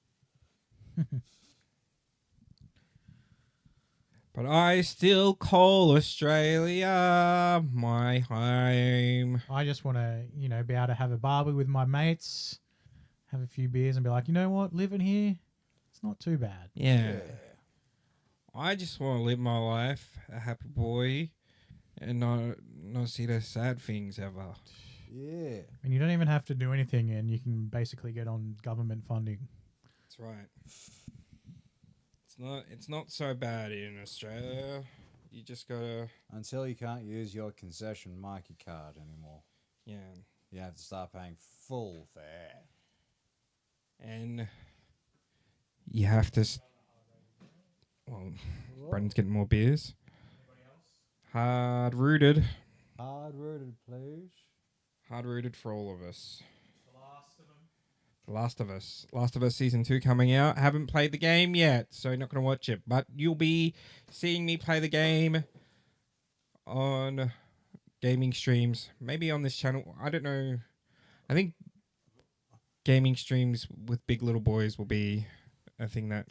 But I still call Australia my home. I just want to, be able to have a barbie with my mates, have a few beers, and be like, you know what, living here, it's not too bad. Yeah. I just want to live my life, a happy boy, and not see the sad things ever. Yeah. And you don't even have to do anything, and you can basically get on government funding. That's right. It's not so bad in Australia. You just gotta Until you can't use your concession Mikey card anymore. yeah. You have to start paying full fare. And you have to Brendan's getting more beers. Hard rooted. Hard rooted, please. Hard rooted for all of us. The Last of Us. Last of Us Season 2 coming out. Haven't played the game yet, so not going to watch it. But you'll be seeing me play the game on gaming streams. Maybe on this channel. I don't know. I think gaming streams with Big Little Boys will be a thing that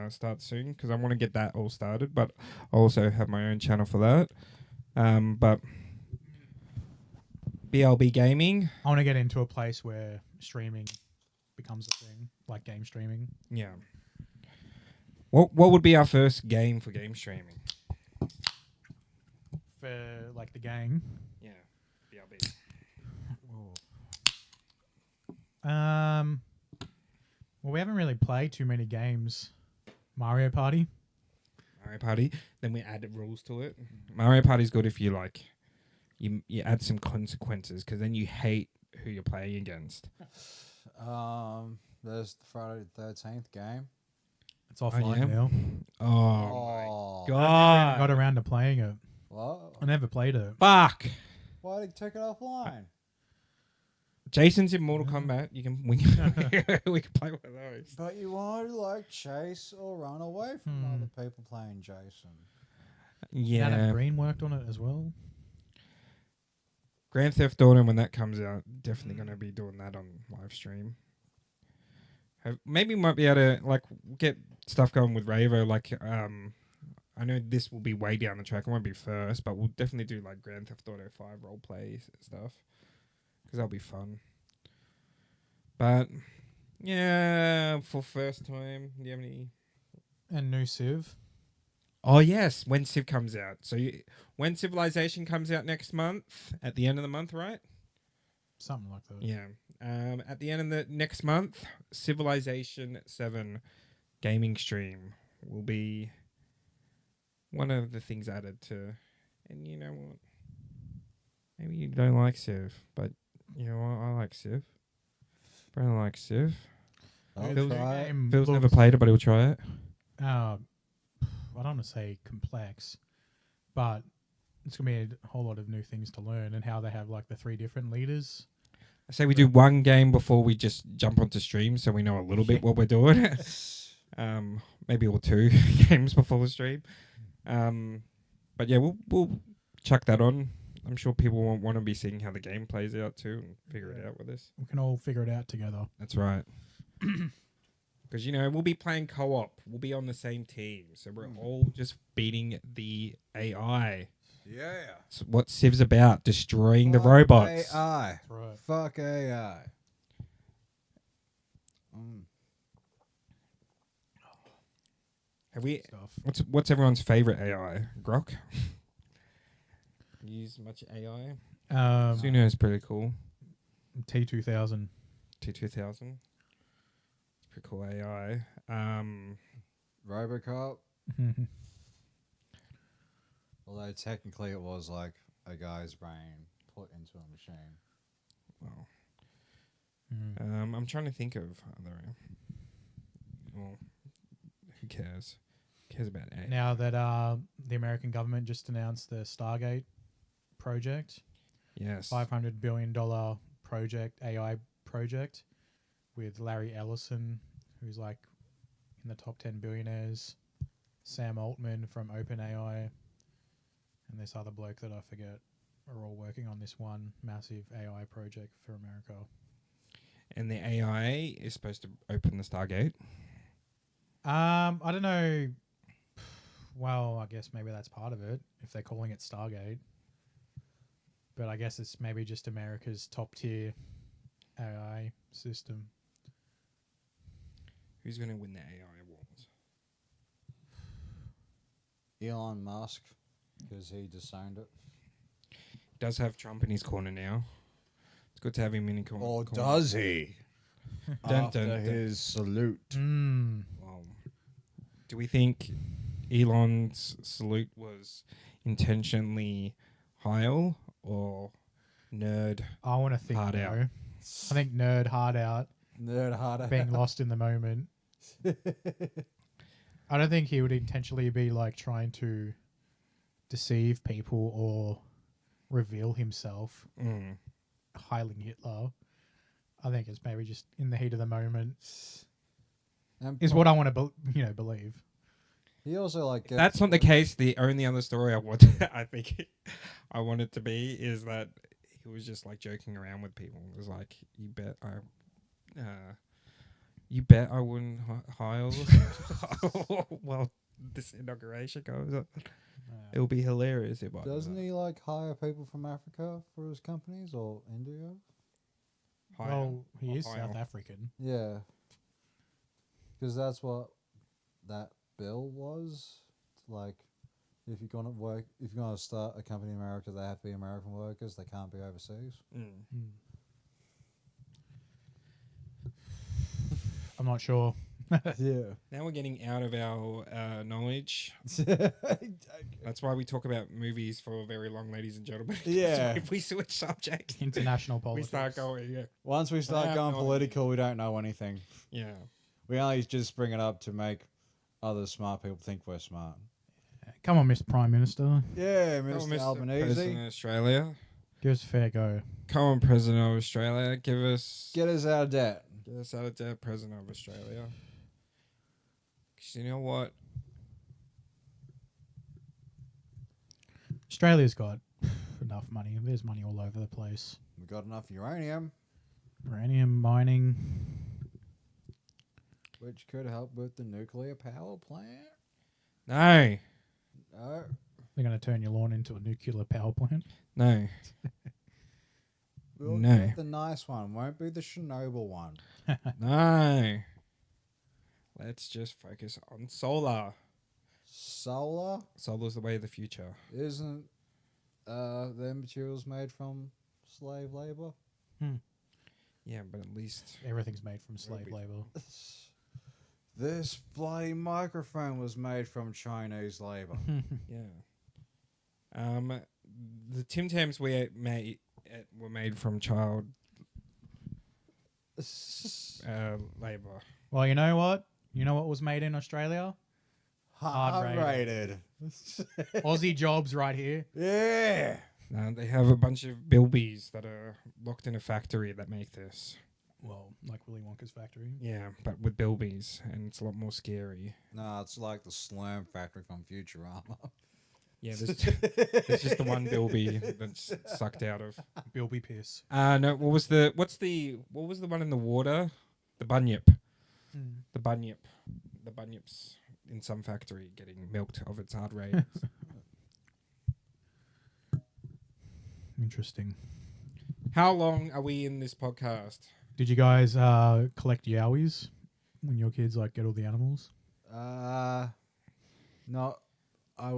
starts soon, because I want to get that all started. But I also have my own channel for that. But BLB Gaming. I want to get into a place where streaming becomes a thing, like game streaming. Yeah. What would be our first game for game streaming? For the gang. Yeah. BLB. Well, we haven't really played too many games. Mario Party. Mario Party. Then we add rules to it. Mario Party's good if you you add some consequences, because then you hate who you're playing against. There's the Friday the 13th game. It's offline now. Oh, Oh. God. Got around to playing it. What? I never played it. Fuck. Why did you take it offline? Jason's in Mortal Kombat. We can play one of those. But you want to chase or run away from other people playing Jason. Yeah. Adam Green worked on it as well. Grand Theft Auto, when that comes out, definitely going to be doing that on live stream. Maybe we might be able to get stuff going with Ravo. I know this will be way down the track. It won't be first, but we'll definitely do Grand Theft Auto 5 role play stuff, because that'll be fun. But yeah, for first time, do you have any? And new Civ. Oh yes, when Civ comes out. So when Civilization comes out next month, at the end of the month, right? Something like that. Yeah, At the end of the next month, Civilization 7 gaming stream will be one of the things added to. And you know what? Maybe you don't like Civ, but you know what? I like Civ. Brandon likes Civ. I'll Phil's- try it. Phil's never played it, but he'll try it. I don't want to say complex, but it's gonna be a whole lot of new things to learn, and how they have like the 3 different leaders. I say we do one game before we just jump onto stream, so we know a little bit what we're doing. Maybe or 2 games before the stream. But yeah, we'll chuck that on. I'm sure people won't want to be seeing how the game plays out too and figure it out with us. We can all figure it out together. That's right. Because, you know, we'll be playing co-op. We'll be on the same team. So we're all just beating the AI. Yeah. It's what Civ's about, destroying the Fuck robots. AI. Right. Fuck AI. Have we? Stuff. What's everyone's favorite AI? Grok? Use much AI? Suno is pretty cool. T2000. T2000. It's pretty cool AI. Robocop. Although technically it was like a guy's brain put into a machine. Well, I'm trying to think of other. Well, who cares? Who cares about AI? Now that the American government just announced the Stargate project, Yes. $500 billion project, AI project, with Larry Ellison, who's like in the top 10 billionaires, Sam Altman from OpenAI, and this other bloke that I forget, are all working on this one massive AI project for America. And the AI is supposed to open the Stargate. I don't know. Well, I guess maybe that's part of it, if they're calling it Stargate. But I guess it's maybe just America's top tier AI system. Who's going to win the AI wars? Elon Musk, because he disowned it. Does have Trump in his corner now. It's good to have him in his corner. Or does he? Dun, After dun, dun. his salute. Well, do we think Elon's salute was intentionally Heil or nerd? I want to think Hard out. no. I think nerd hard out, Nerd harder. being lost in the moment. I don't think he would intentionally be like trying to deceive people or reveal himself, heiling Hitler. I think it's maybe just in the heat of the moment. Is what I want to believe. He also like gets That's not the case. The only other story I think I want it to be is that he was just like joking around with people. It was like, you bet I wouldn't heil. Well, this inauguration goes up. It'll be hilarious if I do Doesn't that. he like hire people from Africa for his companies or India? Heil. Well, he Or is Heil. South African. Yeah. Because that's what that bill was. Like, if you're gonna work, if you're gonna start a company in America, they have to be American workers. They can't be overseas. I'm not sure. Yeah. Now we're getting out of our knowledge. That's why we talk about movies for very long, ladies and gentlemen. 'Cause Yeah. if we switch subjects, International we politics. start going. Yeah. Once we start have going no political, we don't know anything. Yeah. We only just bring it up to make other smart people think we're smart. Come on, Mr. Prime Minister. Yeah, Come on, Mr. President Albanese. of Australia. Give us a fair go. Come on, President of Australia. Get Get us out of debt. us out of debt, President of Australia. 'Cause you know what? Australia's got enough money. There's money all over the place. We've got enough uranium, Uranium mining. which could help with the nuclear power plant. No. No. They're going to turn your lawn into a nuclear power plant. No. We'll No. get the nice one. Won't be the Chernobyl one. No. Let's just focus on solar. Solar Solar's the way of the future. isn't their materials made from slave labor? Yeah, but at least Everything's made from slave labor. This bloody microphone was made from Chinese labor. yeah. The Tim Tams we made were made from child labor. Well, you know what? You know what was made in Australia? Hard rated. rated. Aussie jobs right here. Yeah. They have a bunch of bilbies that are locked in a factory that make this. Well, like Willy Wonka's factory. Yeah, but with bilbies, and it's a lot more scary. No, it's like the Slam factory from Futurama. Yeah, there's just the one bilby that's sucked out of. Bilby piss. No, what was the one in the water? The bunyip. The bunyip's in some factory getting milked of its hard rate. Interesting. How long are we in this podcast? Did you guys collect yowies when your kids like get all the animals? No, I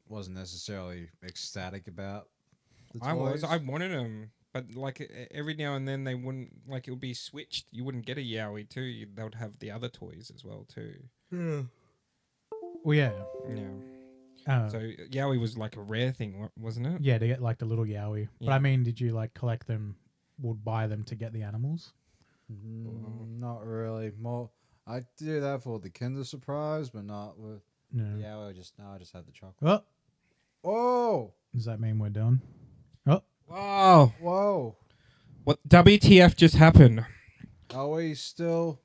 wasn't necessarily ecstatic about the I was. toys. I wanted them, but like every now and then they wouldn't. Like it would be switched. You wouldn't get a yowie too. They would have the other toys as well too. Well, yeah. Yeah. So yowie was like a rare thing, wasn't it? Yeah, to get like the little yowie. But Yeah. I mean, did you like collect them? Would buy them to get the animals? Not really. More, I do that for the Kinder Surprise, but not with. No. Yeah, I just had the chocolate. Oh, Oh, does that mean we're done? Oh, Wow. whoa! What WTF just happened? Are we still?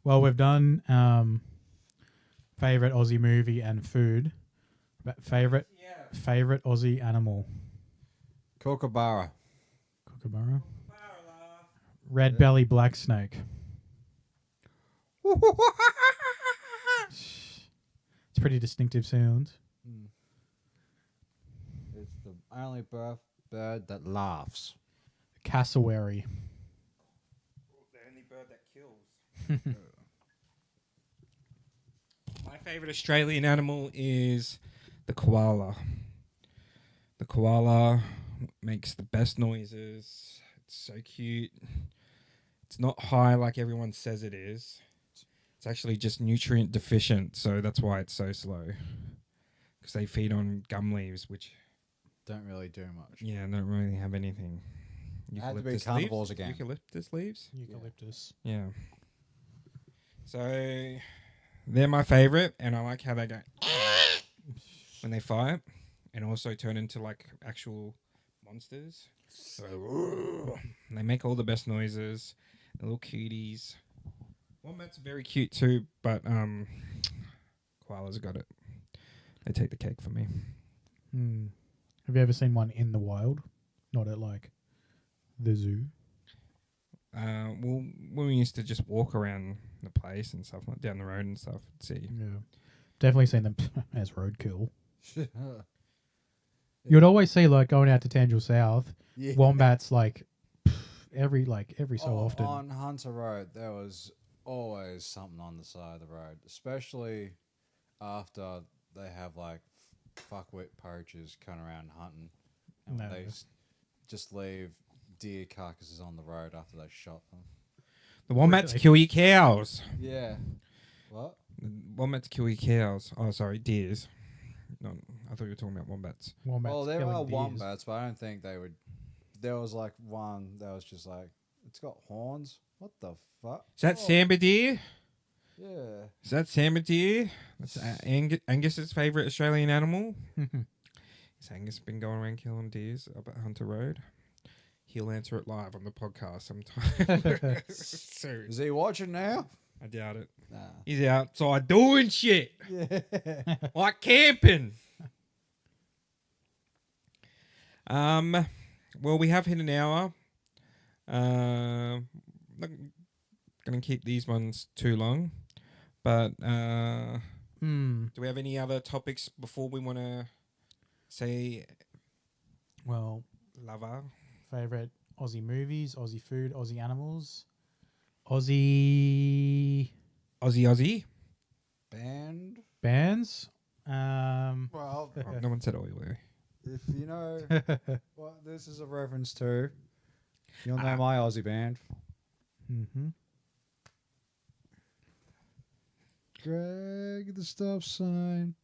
well, we've done favorite Aussie movie and food. But favorite Aussie animal. Kookaburra. Kookaburra. Red belly black snake. It's pretty distinctive sound. It's the only bird that laughs. Cassowary. The only bird that kills. My favorite Australian animal is the koala. The koala makes the best noises. It's so cute. It's not high like everyone says it is. It's actually just nutrient deficient, so that's why it's so slow. Because they feed on gum leaves, which Don't really do much. don't really have anything. Had to be Eucalyptus carnivores leaves? again. Eucalyptus leaves? Eucalyptus. Yeah. So they're my favorite, and I like how they go when they fight, and also turn into like actual monsters. So they make all the best noises. The little cuties. Wombat's very cute too, but koalas got it. They take the cake for me. Have you ever seen one in the wild? Not at like the zoo. Well, when we used to just walk around the place and stuff, like down the road and stuff, see. Yeah. Definitely seen them as roadkill. You'd always see like going out to Tangel South, Yeah. wombats like every so Oh, often. on Hunter Road, there was always something on the side of the road, especially after they have like fuckwit poachers coming around hunting, and No. they just leave deer carcasses on the road after they shot them. The wombats Really? kill your cows. Yeah. What? The wombats kill your cows. Oh, sorry, deers. No, I thought you were talking about wombats. Wombats Well, there killing are deers. wombats, but I don't think they would. There was like one that was just like, it's got horns. What the fuck? Is that sambar deer? Yeah. Is that sambar deer? That's Angus's favourite Australian animal. Has Angus been going around killing deers up at Hunter Road? He'll answer it live on the podcast sometime. So, Is he watching now? I doubt it. Nah. He's outside doing shit. Yeah. Like camping. Well, we have hit an hour. Not gonna keep these ones too long, but do we have any other topics before we want to say Well, lava? favorite Aussie movies, Aussie food, Aussie animals, Aussie Aussie? Band. bands. Well, Oh, no one said oi. if you know what this is a reference to, You'll know my Aussie band. Mm-hmm. Greg the stop sign.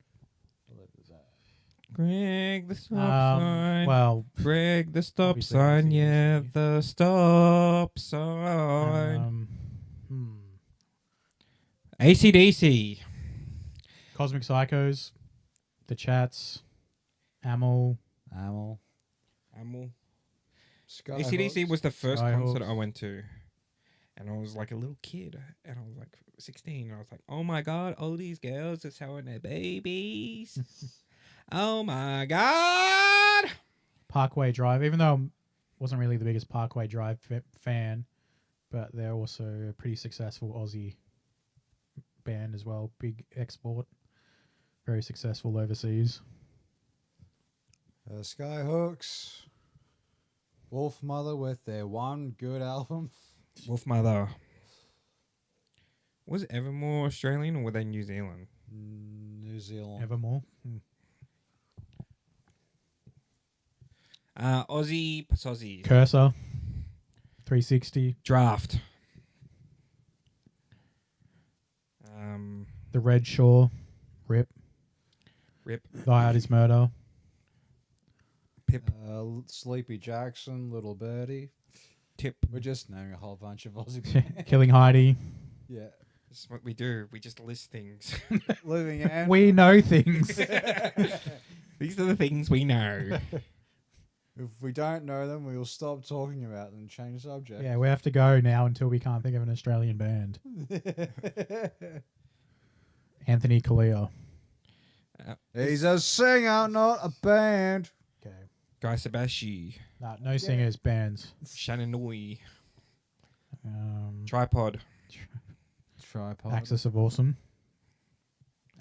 Greg the stop sign. Well, Greg the stop obviously sign. Yeah, AC/DC. the stop sign. Hmm. AC/DC. Cosmic Psychos, The Chats, Amel. Amel. Amel. Skyhooks. AC/DC was the first Skyhooks. concert I went to. And I was like a little kid. And I was like 16. And I was like, oh my God, all these girls are showing their babies. Oh my God. Parkway Drive, even though I wasn't really the biggest Parkway Drive fan, but they're also a pretty successful Aussie band as well. Big export, very successful overseas. Skyhooks. Wolf Mother with their one good album. Wolf Mother. Was Evermore Australian or were they New Zealand? New Zealand. Evermore. Aussie Pasozzi. Cursor. 360. Draft. The Red Shore. Rip. Thy Art Is Murder. Pip. Sleepy Jackson, Little Birdie. Tip. We're just naming a whole bunch of Aussie bands. Killing Heidi. Yeah. This is what we do. We just list things. Living End. We know things. These are the things we know. If we don't know them, we will stop talking about them and change subject. Yeah, we have to go now until we can't think of an Australian band. Anthony Kalia. He's a singer, not a band. Okay. Guy Sebastian. Nah, no singers, bands. Shannonui. Tripod. Tripod. Axis of Awesome.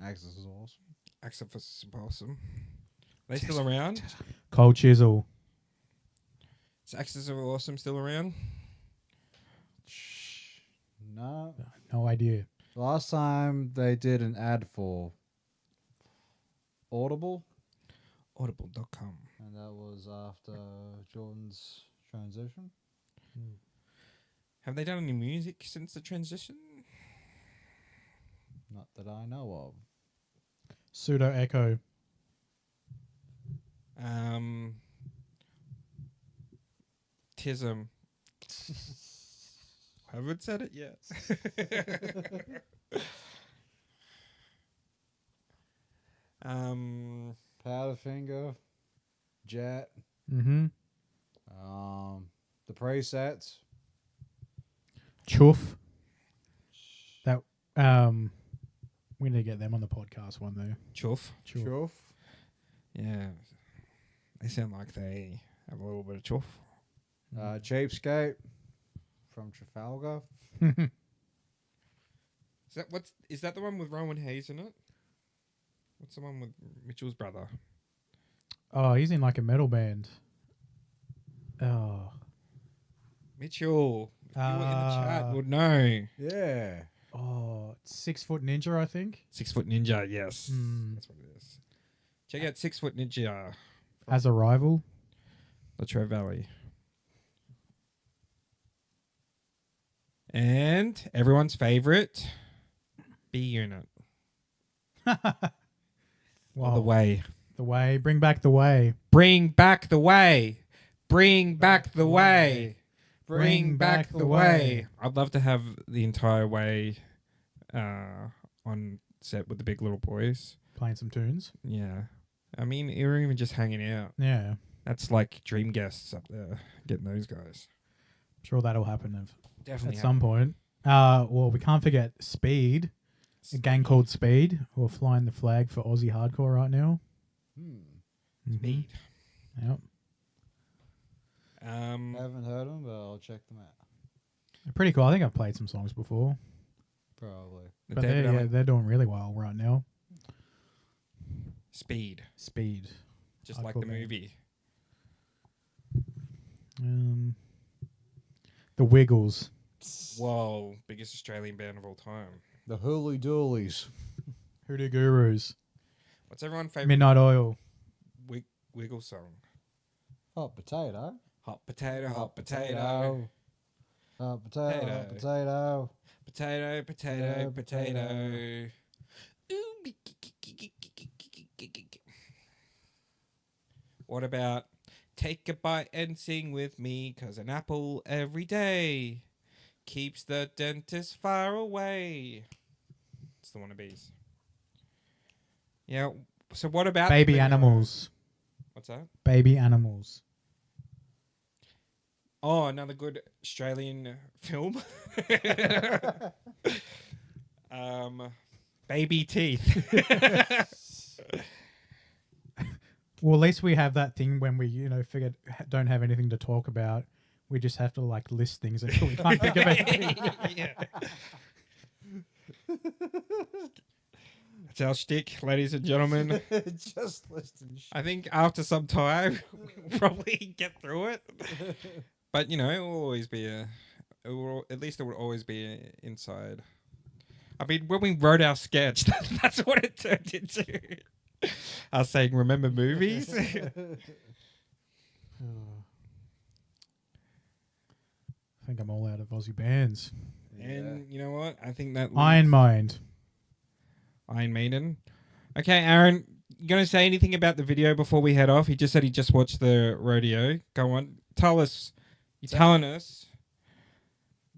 Axis is awesome. Axis is awesome. Are they still around? Cold Chisel. Is Axis of Awesome still around? No. No idea. Last time they did an ad for Audible. Audible.com. And that was after Jordan's transition. Have they done any music since the transition? Not that I know of. Pseudo Echo. Tism. Haven't said it yet. Powderfinger. Jet. Mm-hmm. The presets. Chuff. That we need to get them on the podcast one day. Chuff. Chuff. Yeah. They sound like they have a little bit of chuff. Cheapskate from Trafalgar. Is that the one with Rowan Hayes in it? What's the one with Mitchell's brother? Oh, he's in like a metal band. Oh. Mitchell. If you were in the chat, would know. Yeah. Oh, 6 Foot Ninja, I think. 6 Foot Ninja, yes. Mm. That's what it is. Check out 6 Foot Ninja. As a Rival. Latrobe Valley. And everyone's favorite, B Unit. Wow. The Way. The Way. Bring back the Way. Bring back the Way. Bring back the Way. Bring back the Way. I'd love to have the entire Way on set with the Big Little Boys. Playing some tunes. Yeah. I mean, or even just hanging out. Yeah. That's like dream guests up there, getting those guys. I'm sure that'll happen Definitely at some point. Well, we can't forget Speed. A gang called Speed, who are flying the flag for Aussie hardcore right now. Speed. Yep. Haven't heard them, but I'll check them out. They're pretty cool. I think I've played some songs before. Probably. The But David Allen- they're doing really well right now. Speed. Speed. Just like the Hardcore band. movie. The Wiggles. Whoa. Biggest Australian band of all time. The Hooly Doolies. Hoodoo Gurus. What's everyone's favorite Midnight Oil. Wiggle song? Hot potato. Hot potato, hot potato. Hot potato, hot potato. Potato, potato, potato. What about take a bite and sing with me? 'Cause an apple every day keeps the dentist far away. It's the wannabes. Yeah. So what about the Baby video? animals. What's that? Baby animals. Oh, another good Australian film. Baby teeth. Well, at least we have that thing when we, don't have anything to talk about. We just have to like list things until we can't think of anything. Yeah. That's our shtick, ladies and gentlemen. Just listen. I think after some time, we'll probably get through it. But it will always be at least it will always be inside. I mean, when we wrote our sketch, that's what it turned into. Us saying, "Remember movies?" I think I'm all out of Aussie bands. And you know what? I think that Iron Mind. Iron Maiden. Okay, Aaron, you gonna say anything about the video before we head off? He just said he just watched the rodeo. Go on, tell us. You're telling us.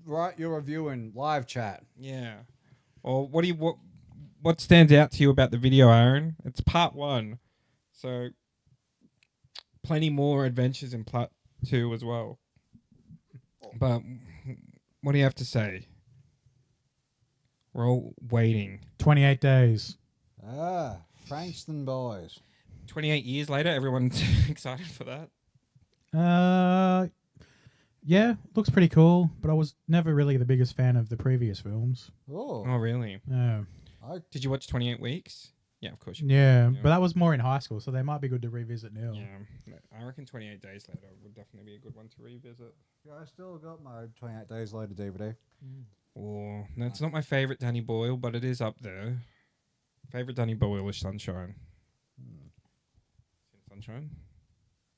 Write your review in live chat. Yeah. Or what stands out to you about the video, Aaron? It's part 1, so plenty more adventures in part 2 as well. But what do you have to say? We're all waiting. 28 days. Frankston boys. 28 years later, everyone's excited for that. Yeah, looks pretty cool, but I was never really the biggest fan of the previous films. Oh, really? Yeah. Did you watch 28 Weeks? Yeah, of course. Yeah, but that was more in high school, so they might be good to revisit now. Yeah, I reckon 28 Days Later would definitely be a good one to revisit. Yeah, I still got my 28 Days Later DVD. Oh, that's not my favourite Danny Boyle, but it is up there. Favourite Danny Boyle is Sunshine. Sunshine?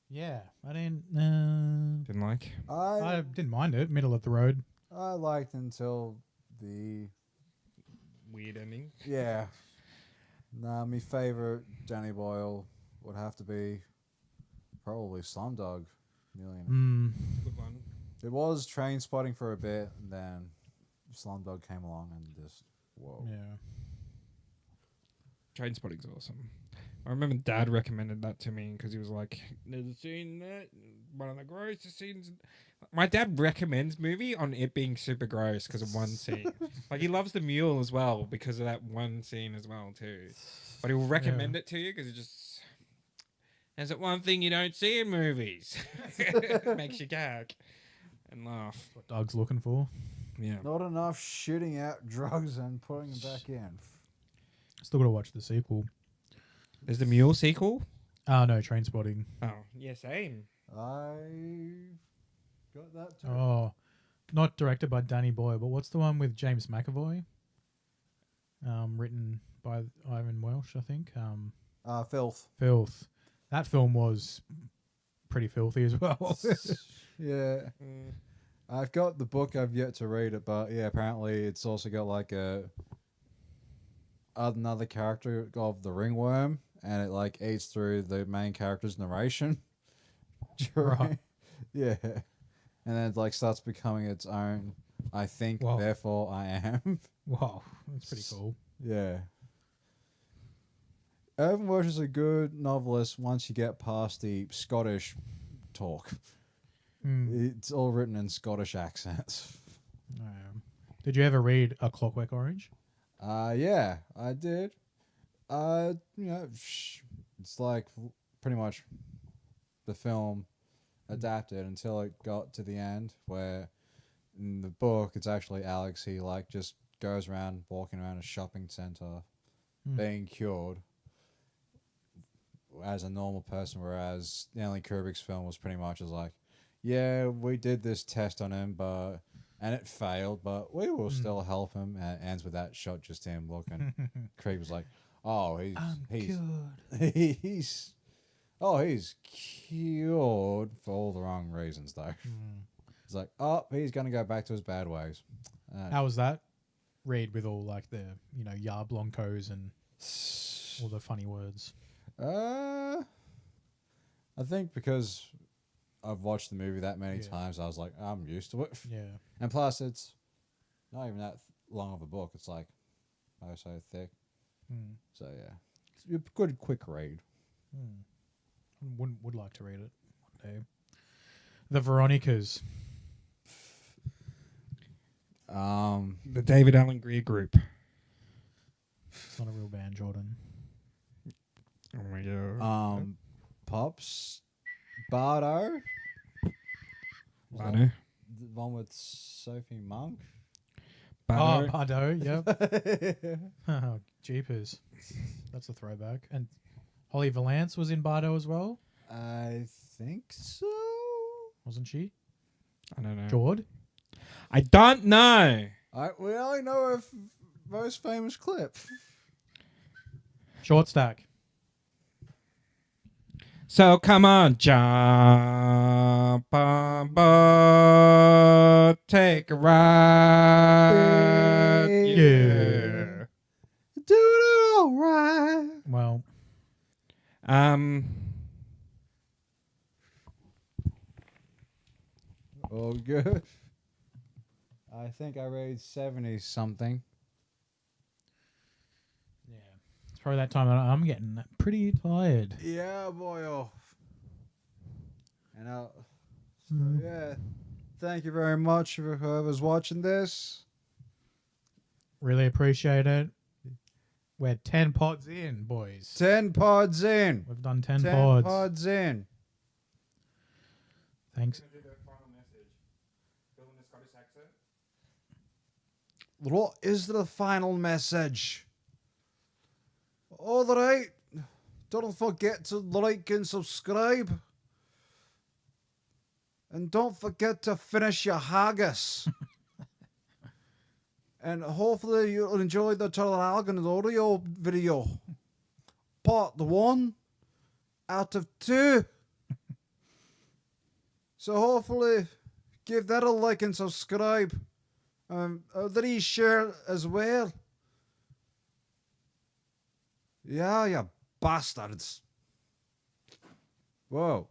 Yeah, I didn't. Didn't like? I didn't mind it. Middle of the road. I liked until the Weird ending. Yeah. Nah, my favourite Danny Boyle would have to be probably Slumdog Millionaire. Good one. It was Train Spotting for a bit, and then Slumdog came along and just, whoa. Yeah. Trainspotting's awesome. I remember Dad recommended that to me because he was like, "Never seen that. One of the grossest scenes." My dad recommends movie on it being super gross because of one scene. Like he loves the mule as well because of that one scene as well too. But he'll recommend it to you because it just there's that one thing you don't see in movies. Makes you gag and laugh. What Doug's looking for. Yeah. Not enough shooting out drugs and putting them back in. Still got to watch the sequel. There's the Mule sequel? Oh, no, Train Spotting. Oh, yeah, same. I got that too. Oh, not directed by Danny Boyle, but what's the one with James McAvoy? Written by Ivan Welsh, I think. Filth. Filth. That film was pretty filthy as well. Yeah. I've got the book. I've yet to read it, but yeah, apparently it's also got like another character of the ringworm, and it like eats through the main character's narration. Right. Yeah. And then it like starts becoming its own. I think, Wow. therefore I am. Wow, that's pretty cool. Yeah. Irvin Welsh is a good novelist once you get past the Scottish talk. It's all written in Scottish accents. Did you ever read A Clockwork Orange? Yeah, I did. It's like pretty much the film adapted until it got to the end where in the book it's actually Alex. He like just goes around walking around a shopping center being cured as a normal person, whereas Stanley Kubrick's film was pretty much as like, yeah, we did this test on him, and it failed, but we will still help him. And it ends with that shot, just him looking. Creed was like, oh, he's good. he's Oh, he's cured for all the wrong reasons, though. It's like, oh, he's going to go back to his bad ways. How was that read with all like the ya blancos and all the funny words? I think because I've watched the movie that many Yeah. times, I was like, I'm used to it. Yeah. And plus, it's not even that long of a book. It's like, oh, so thick. So yeah, it's a good quick read. Would like to read it one day. The Veronicas. The David Allen Greer Group. It's not a real band, Jordan. Oh my god. Pops, Bardo, I know. the one with Sophie Monk. Oh, Bardo. Bardo, yep. Oh, jeepers. That's a throwback. And Holly Valance was in Bardo as well, I think so. wasn't she? I don't know. Jord? I don't know. We only know her most famous clip. Short stack. So come on, jump on board, take a ride. Yeah. Do it all right. Well, Oh, good. I think I read 70 something. yeah. It's probably that time that I'm getting pretty tired. Yeah, boy. Oh. And yeah. Thank you very much for whoever's watching this. Really appreciate it. We're 10 pods in, boys. 10 pods in. We've done 10 10 pods. pods in. Thanks. What is the final message? All right. Don't forget to like and subscribe. And don't forget to finish your haggis. And hopefully you'll enjoy the Turtle Algon audio video. Part 1 out of 2. So hopefully give that a like and subscribe. Please share as well. Yeah, you bastards. Whoa.